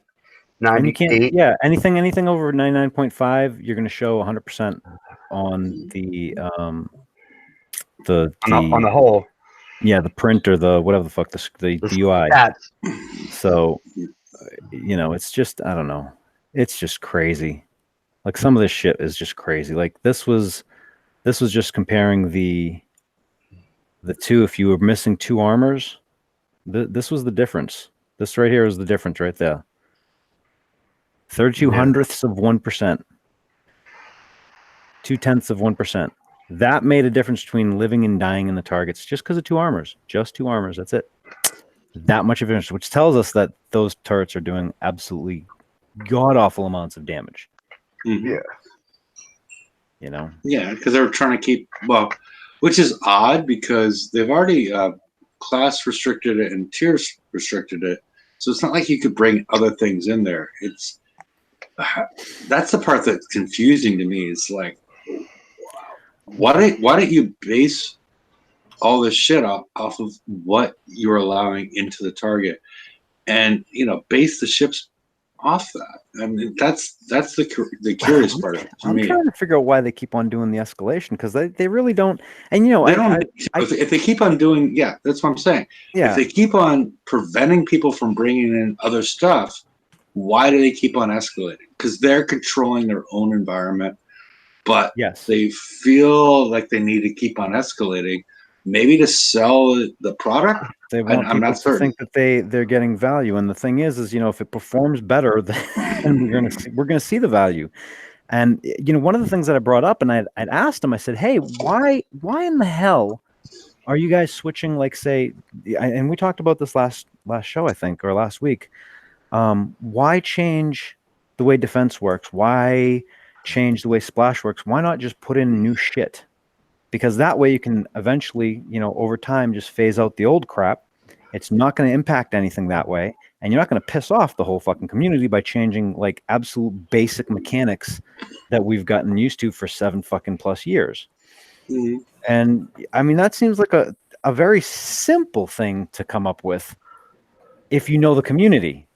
98. Anything over 99.5, you're going to show 100% on the on the whole. Yeah, the print or the whatever the fuck the UI. Stats. So you know, it's just, I don't know. It's just crazy. Like some of this shit is just crazy. Like this was just comparing the two. If you were missing 2 armors, this was the difference. This right here is the difference right there. 32 hundredths of 1%. 0.2 of 1%. That made a difference between living and dying in the targets just because of 2 armors. Just 2 armors. That's it. That much of it, which tells us that those turrets are doing absolutely god awful amounts of damage. Mm-hmm. Yeah. You know? Yeah, because they were trying to keep, well, which is odd because they've already class restricted it and tiers restricted it. So it's not like you could bring other things in there. It's that's the part that's confusing to me. It's like, why don't you base all this shit off of what you're allowing into the target, and base the ships off that? I mean, that's the curious part of it to I'm me. trying to figure out why they keep on doing the escalation, because they really don't. And They don't. If they keep on doing, yeah, that's what I'm saying. Yeah. If they keep on preventing people from bringing in other stuff, why do they keep on escalating? Because they're controlling their own environment, but Yes. they feel like they need to keep on escalating, maybe to sell the product. They want I'm people not to certain. think that they're getting value, and the thing is if it performs better, then we're gonna see the value. And one of the things that I brought up, and I'd asked him, I said, "Hey, why in the hell are you guys switching? Like, say," and we talked about this last show, I think, or last week. Why change the way defense works? Why change the way splash works? Why not just put in new shit? Because that way you can eventually, over time, just phase out the old crap. It's not going to impact anything that way, and you're not going to piss off the whole fucking community by changing like absolute basic mechanics that we've gotten used to for 7 fucking plus years. Mm-hmm. And I mean, that seems like a very simple thing to come up with if you know the community.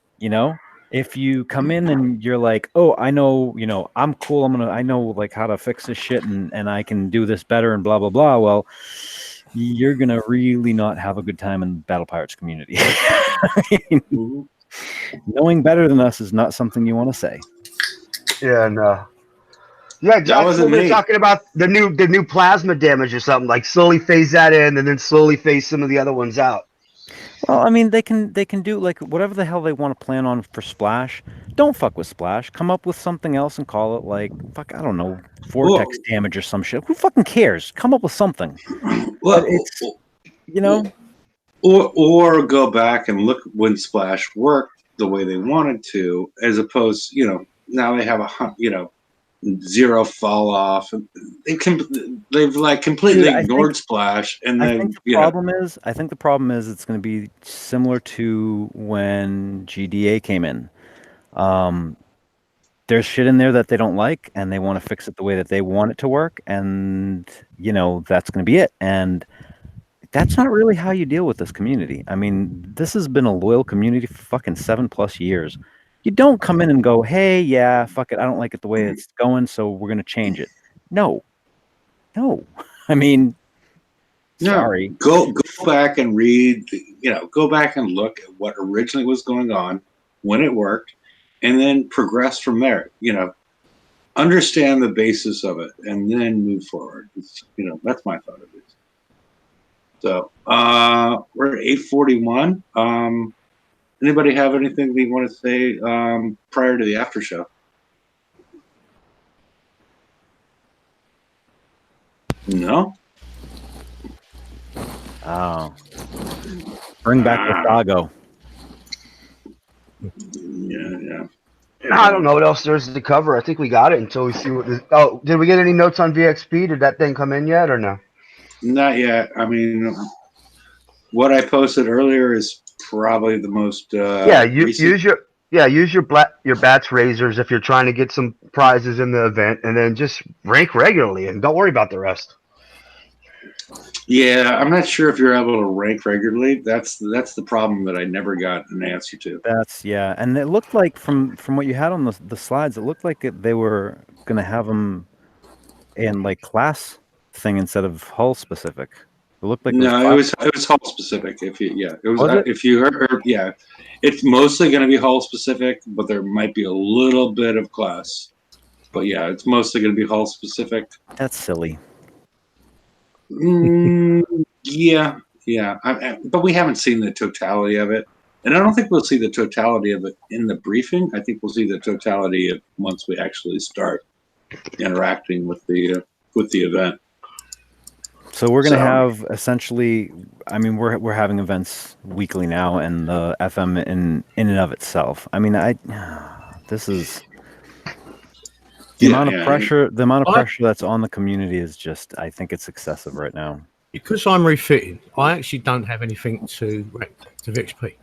If you come in and you're like, oh, I know, I'm cool. I know like how to fix this shit and I can do this better and blah, blah, blah. Well, you're going to really not have a good time in the Battle Pirates community. Knowing better than us is not something you want to say. Yeah, no. Yeah, That wasn't we were me. talking about the new plasma damage or something, like slowly phase that in and then slowly phase some of the other ones out. Well, I mean, they can do like whatever the hell they want to plan on for Splash. Don't fuck with Splash. Come up with something else and call it like I don't know, vortex damage or some shit. Who fucking cares? Come up with something. But it's or go back and look when Splash worked the way they wanted to, as opposed, now they have zero fall off. They've like completely ignored Splash, and then I think the problem is it's going to be similar to when GDA came in. There's shit in there that they don't like, and they want to fix it the way that they want it to work, and that's going to be it. And that's not really how you deal with this community. I mean, this has been a loyal community for fucking 7+ years. You don't come in and go, hey, yeah, fuck it, I don't like it the way it's going, so we're going to change it. No. I mean, sorry. Go back and read, go back and look at what originally was going on, when it worked, and then progress from there. Understand the basis of it, and then move forward. That's my thought of it. So we're at 8:41. Anybody have anything they want to say prior to the after show? No? Oh. Bring back the Dago. Yeah. I don't know what else there is to cover. I think we got it until we see what this. Oh, did we get any notes on VXP? Did that thing come in yet or no? Not yet. I mean, what I posted earlier is probably the most use your bats razors if you're trying to get some prizes in the event, and then just rank regularly and don't worry about the rest. Yeah, I'm not sure if you're able to rank regularly. That's the problem that I never got an answer to. And it looked like from what you had on the slides, it looked like they were going to have them in like class thing instead of hull specific. It looked like No, it was hull specific. If you heard, it's mostly going to be hull specific, but there might be a little bit of class. But yeah, it's mostly going to be hull specific. That's silly. Yeah. But we haven't seen the totality of it, and I don't think we'll see the totality of it in the briefing. I think we'll see the totality of once we actually start interacting with the event. So we're going to have essentially, I mean, we're having events weekly now, and the FM in and of itself. I mean, this is the amount of pressure. The amount of pressure that's on the community is just, I think it's excessive right now. Because I'm refitting, I actually don't have anything to rank to VXP.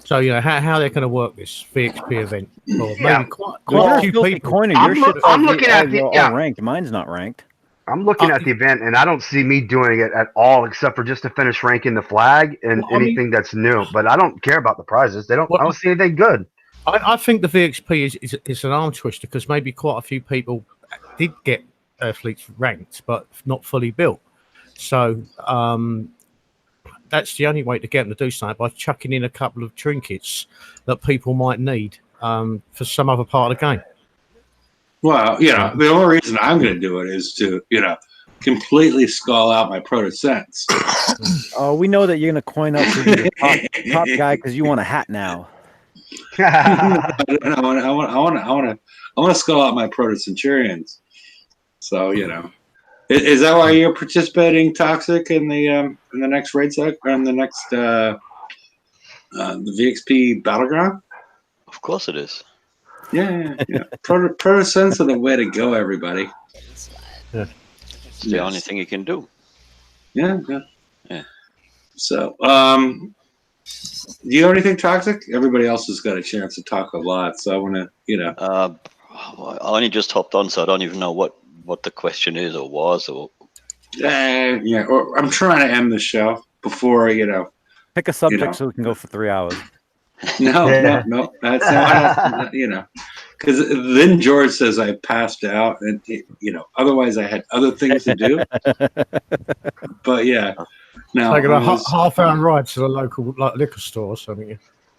So how they're going to work this VXP event? Or maybe quite a few people. I'm looking at the ranked. Mine's not ranked. I'm looking at the event, and I don't see me doing it at all, except for just to finish ranking the flag and anything that's new. But I don't care about the prizes. I don't see anything good. I think the VXP is an arm twister because maybe quite a few people did get fleets ranked, but not fully built. So that's the only way to get them to do something, by chucking in a couple of trinkets that people might need for some other part of the game. Well, the only reason I'm going to do it is to, completely skull out my Protocents. Oh, we know that you're going to coin up to be the top guy because you want a hat now. I want to skull out my Proto-Centurions. So, is that why you're participating, Toxic, in the next raid set, or in the next the VXP Battleground? Of course it is. Yeah. Proto-Cents are the way to go, everybody. Yeah. It's the only thing you can do. Yeah. So, do you have anything, Toxic? Everybody else has got a chance to talk a lot, so I want to, I only just hopped on, so I don't even know what the question is or was. Or or I'm trying to end the show before, Pick a subject so we can go for 3 hours. No, that's not, because then George says I passed out, and otherwise I had other things to do. But yeah, no, taking a half-hour ride to the local liquor store or something.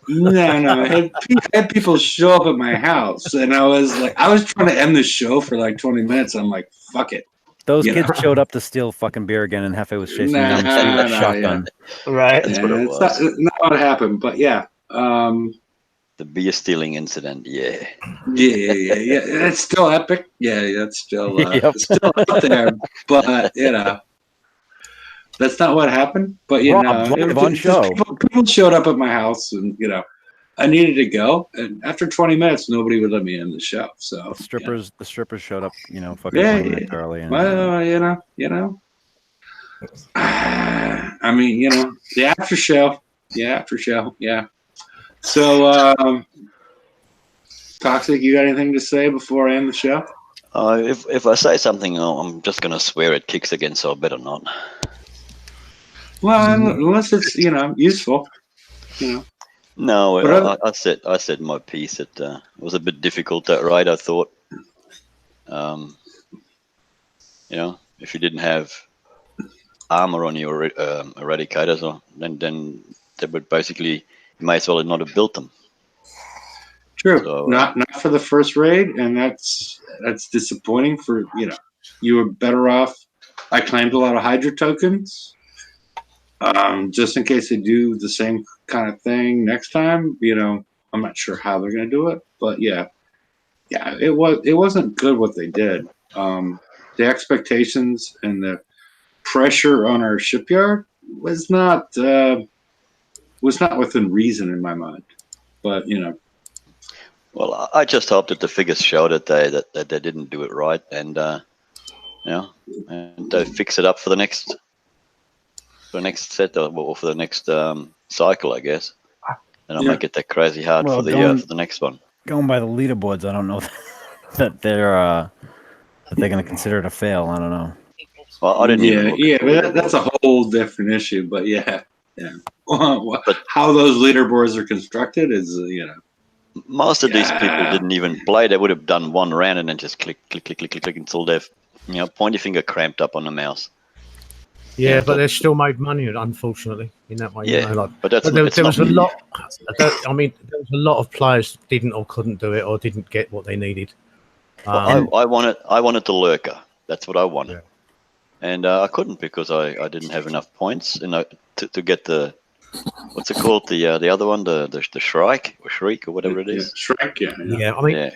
No, I had people show up at my house, and I was trying to end the show for like 20 minutes. I'm like, fuck it. Those kids showed up to steal fucking beer again, and Hefe was chasing them down the street with a shotgun. Yeah. Right, that's what it was. Not what happened, but yeah. The beer stealing incident, yeah. It's still epic. Yeah, that's still still out there. But that's not what happened. But people showed up at my house, and I needed to go. And after 20 minutes, nobody would let me in the show. So the strippers showed up. Fucking 20 minutes early. And, I mean, the after show. Yeah. So, Toxic, you got anything to say before I end the show? If I say something, I'm just going to swear it kicks again, so I better not. Well, unless it's, useful, No, I said my piece. It was a bit difficult, that raid, I thought. If you didn't have armor on your eradicators, then they would basically, you might as well not have built them. True. So, not for the first raid, and that's disappointing. For you were better off. I claimed a lot of Hydra tokens, just in case they do the same kind of thing next time. I'm not sure how they're going to do it, but yeah, it wasn't good what they did. The expectations and the pressure on our shipyard was not within reason in my mind, but Well, I just hope that the figures show that they didn't do it right, and and they fix it up for the next set or for the next cycle, I guess. And I'll make it that crazy hard for the next one. Going by the leaderboards, I don't know that they're going to consider it a fail. I don't know. Well, I didn't. But that's a whole different issue. But yeah. But how those leaderboards are constructed is most of these people didn't even play. They would have done one round and then just click until they've pointy finger cramped up on the mouse. Yeah, but they still made money, unfortunately, in that way. Yeah, but that's there it's was not a lot. I mean, there was a lot of players that didn't or couldn't do it or didn't get what they needed. Well, I wanted the lurker. That's what I wanted, and I couldn't because I didn't have enough points, to get the what's it called, the other one, the Shrike or Shriek or whatever it is. Shrike, Yeah, I mean,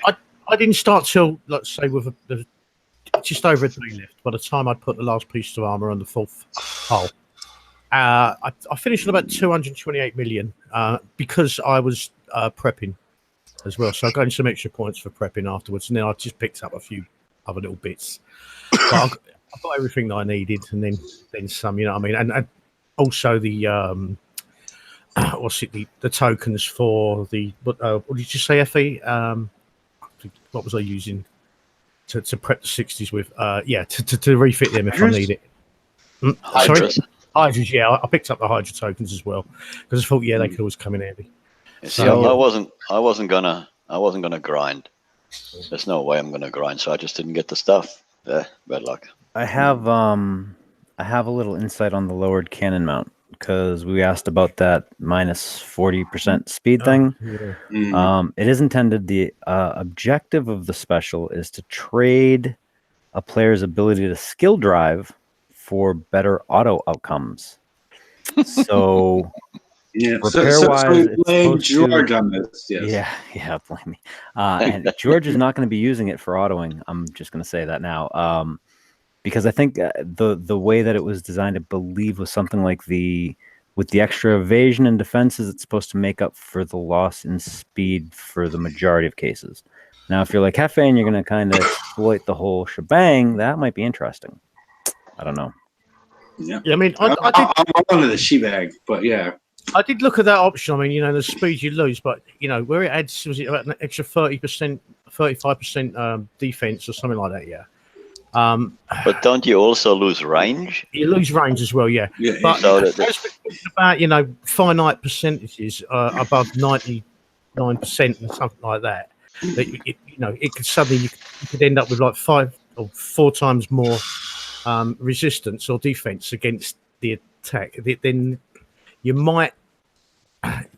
I didn't start till, let's say, with just over a day left. By the time I'd put the last piece of armor on the fourth hull, I finished at about 228 million because I was prepping as well. So I got some extra points for prepping afterwards, and then I just picked up a few other little bits. But I got everything that I needed, and then some. You know what I mean? And also the the tokens for the what did you say, Effie? What was I using to prep the 60s with? To refit them if I need it. Hydras. Sorry? Hydras, yeah. I picked up the Hydra tokens as well because I thought, they could always come in handy. So I wasn't gonna grind. There's no way I'm gonna grind, so I just didn't get the stuff. Bad luck. I have a little insight on the lowered cannon mount because we asked about that minus 40% speed thing. Yeah. It is intended. The objective of the special is to trade a player's ability to skill drive for better auto outcomes. So, repair-wise, blame George on this. Yes. Yeah, blame me. And George is not going to be using it for autoing. I'm just going to say that now, because I think the way that it was designed, I believe, was something like with the extra evasion and defenses, it's supposed to make up for the loss in speed for the majority of cases. Now, if you're like Hefe and you're going to kind of exploit the whole shebang, that might be interesting. I don't know. Yeah, I mean, I'm under the shebang, but yeah. I did look at that option. I mean, the speed you lose, but where it adds, was it about an extra 30%, 35% defense or something like that? Yeah. But don't you also lose range? You lose range as well, yeah. But So about finite percentages above 99% and something like that. It could suddenly you could end up with like 5 or 4 times more resistance or defense against the attack. Then you might,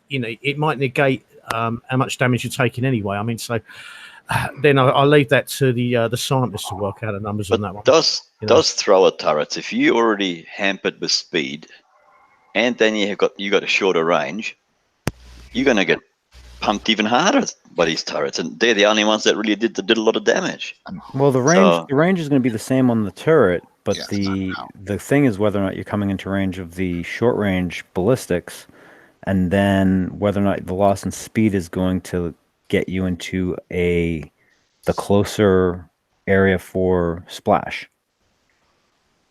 it might negate how much damage you're taking anyway. I mean, so. Then I'll leave that to the scientists to work out the numbers on that one. Those thrower turrets, if you already hampered with speed, and then you got a shorter range, you're gonna get pumped even harder by these turrets, and they're the only ones that really did a lot of damage. Well, the range is going to be the same on the turret, but the thing is whether or not you're coming into range of the short range ballistics, and then whether or not the loss in speed is going to get you into the closer area for splash.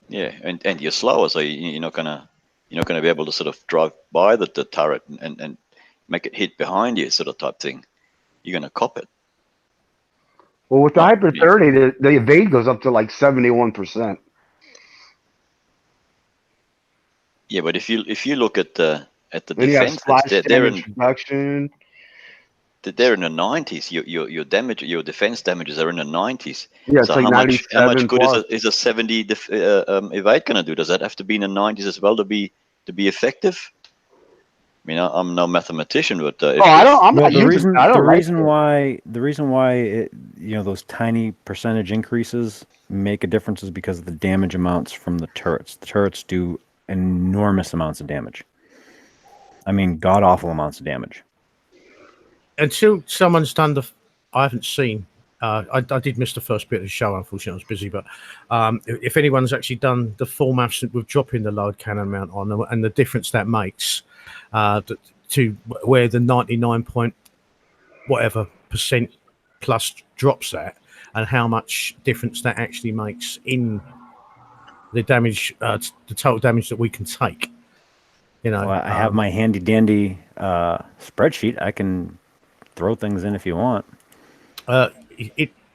Yeah, and you're slower, so you're not gonna be able to sort of drive by the turret and make it hit behind you, sort of type thing. You're gonna cop it. Well, with the Hyper 30, the evade goes up to like 71%. Yeah, but if you look at the defense, they're in reduction. They're in the 90s. Your defense damages are in the 90s. Yeah, so like how much good plus. is a 70 evade gonna do? Does that have to be in the 90s as well to be effective? I mean, I'm no mathematician, but the reason why those tiny percentage increases make a difference is because of the damage amounts from the turrets. The turrets do enormous amounts of damage. I mean, god awful amounts of damage. Until someone's done I haven't seen. I did miss the first bit of the show. Unfortunately, I was busy. But if anyone's actually done the full maths with dropping the load cannon mount on and the difference that makes to where the 99 point whatever percent plus drops at, and how much difference that actually makes in the damage, the total damage that we can take. I have my handy dandy spreadsheet. I can throw things in if you want.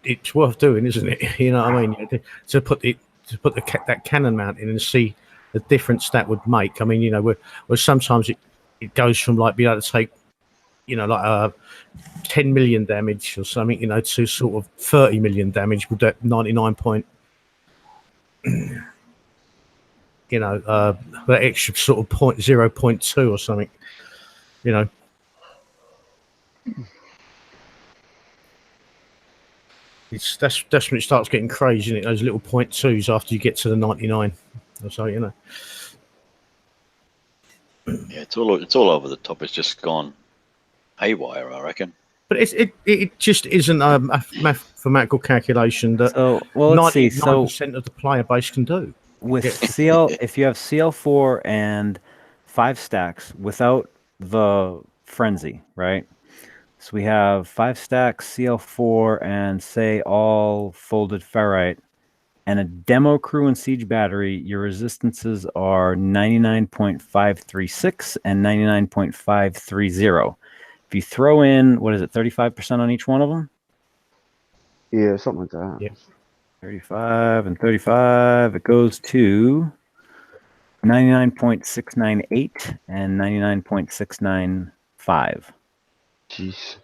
It's worth doing, isn't it? You know what I mean? To put that cannon mount in and see the difference that would make. I mean, where sometimes it goes from like being able to take, like 10 million damage or something, to sort of 30 million damage with that 99 point you know, that extra sort of 0.2 or something, you know. That's when it starts getting crazy, isn't it? Those little 0.2s after you get to the 99 or so, you know. Yeah, it's all over the top. It's just gone haywire, I reckon. But it just isn't a mathematical calculation that So, well, let's see. 99% of the player base can do. With Yeah. CL, if you have CL4 and 5 stacks without the frenzy, right? So we have 5 stacks CL4 and say all folded ferrite and a demo crew and siege battery. Your resistances are 99.536 and 99.530. If you throw in, what is it, 35% on each one of them? Yeah, something like that. Yeah. 35 and 35, it goes to 99.698 and 99.695. Jeez.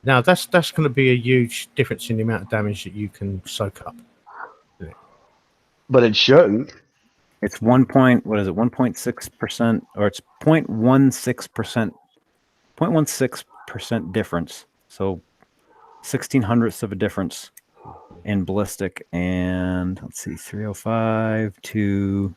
Now that's going to be a huge difference in the amount of damage that you can soak up. But it shouldn't. It's 1.6%, or it's 0.16%, 0.16% difference. So 1600ths of a difference in ballistic, and let's see, 305 to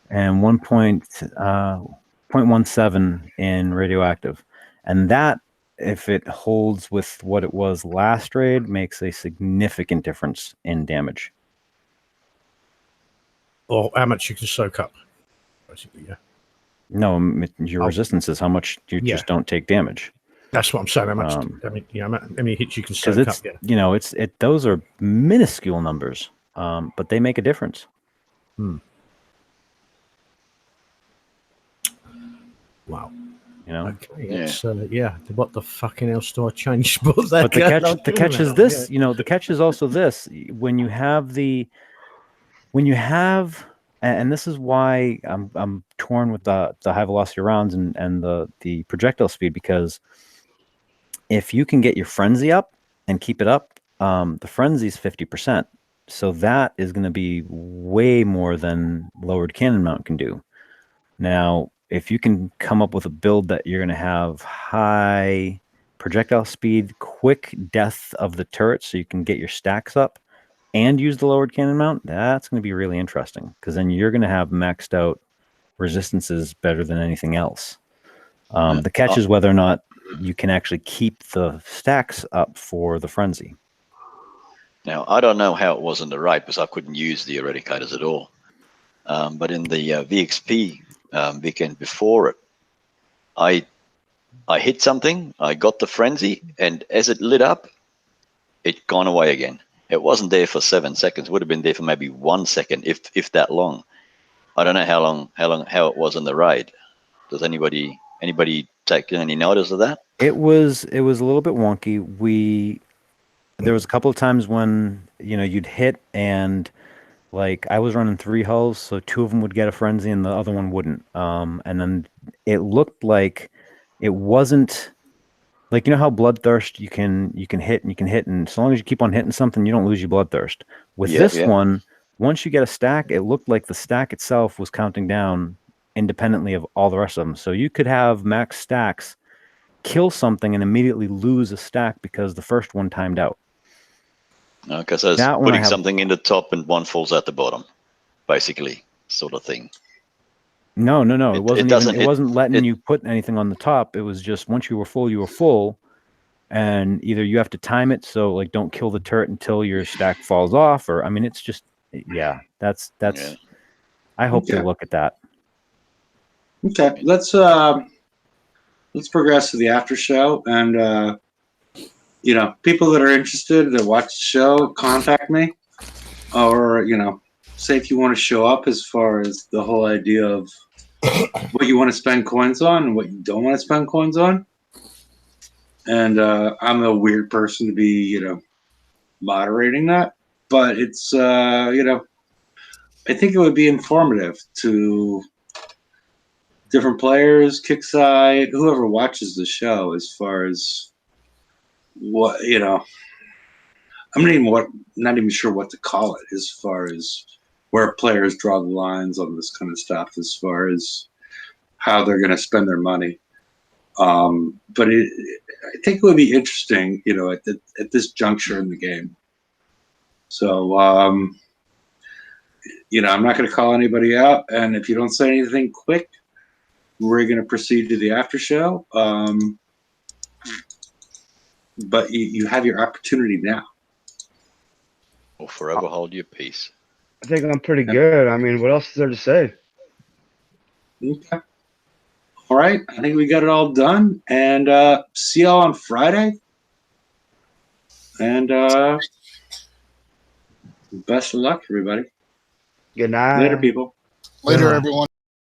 and 0.17 in radioactive, and that, if it holds with what it was last raid, makes a significant difference in damage. Or how much you can soak up, basically, yeah. No, your resistance is how much you just don't take damage. That's what I'm saying. How much? I mean, you know, how many hits you can soak Because up? it's, Yeah. you know, those are minuscule numbers, but they make a difference. Wow. You know. Okay. It's, what the fucking else do I change? But the catch is this. You know, the catch is also this. When you have, and this is why I'm torn with the high velocity rounds and the projectile speed, because if you can get your frenzy up and keep it up, the frenzy is 50%. So that is going to be way more than lowered cannon mount can do. Now, if you can come up with a build that you're going to have high projectile speed, quick death of the turret, so you can get your stacks up and use the lowered cannon mount, that's going to be really interesting, because then you're going to have maxed out resistances better than anything else. The catch is whether or not you can actually keep the stacks up for the frenzy. Now, I don't know how it was in the raid, because I couldn't use the eradicators at all. But in the VXP weekend before it, I hit something, I got the frenzy, and as it lit up, it gone away again. It wasn't there for 7 seconds. It would have been there for maybe 1 second, if that long. I don't know how it was in the raid. Does anybody take any notice of that? It was a little bit wonky. There was a couple of times when, you know, you'd hit and, like, I was running 3 hulls, so 2 of them would get a frenzy and the other one wouldn't. And then it looked like it wasn't, like, you know how Bloodthirst, you can hit and you can hit, and so long as you keep on hitting something, you don't lose your Bloodthirst. With this one, once you get a stack, it looked like the stack itself was counting down independently of all the rest of them. So you could have max stacks, kill something, and immediately lose a stack because the first one timed out. Because I was putting something in the top and one falls at the bottom, basically, sort of thing. No. It wasn't letting you put anything on the top. It was just, once you were full, and either you have to time it, so, like, don't kill the turret until your stack falls off, or, I mean, it's just, that's. I hope they look at that. Okay, let's progress to the after show, and you know, people that are interested that watch the show, contact me, or, you know, say if you want to show up, as far as the whole idea of what you want to spend coins on and what you don't want to spend coins on. And I'm a weird person to be, you know, moderating that, but it's you know, I think it would be informative to different players, Kickside, whoever watches the show, as far as what, you know, I'm not even sure what to call it as far as where players draw the lines on this kind of stuff, as far as how they're going to spend their money. But I think it would be interesting, at this juncture in the game. So, I'm not going to call anybody out, and if you don't say anything quick, we're going to proceed to the after show. But you have your opportunity now. Or forever hold your peace. I think I'm pretty good. I mean, what else is there to say? Okay. All right. I think we got it all done. And see y'all on Friday. And best of luck, everybody. Good night. Later, people. Later, Right. everyone.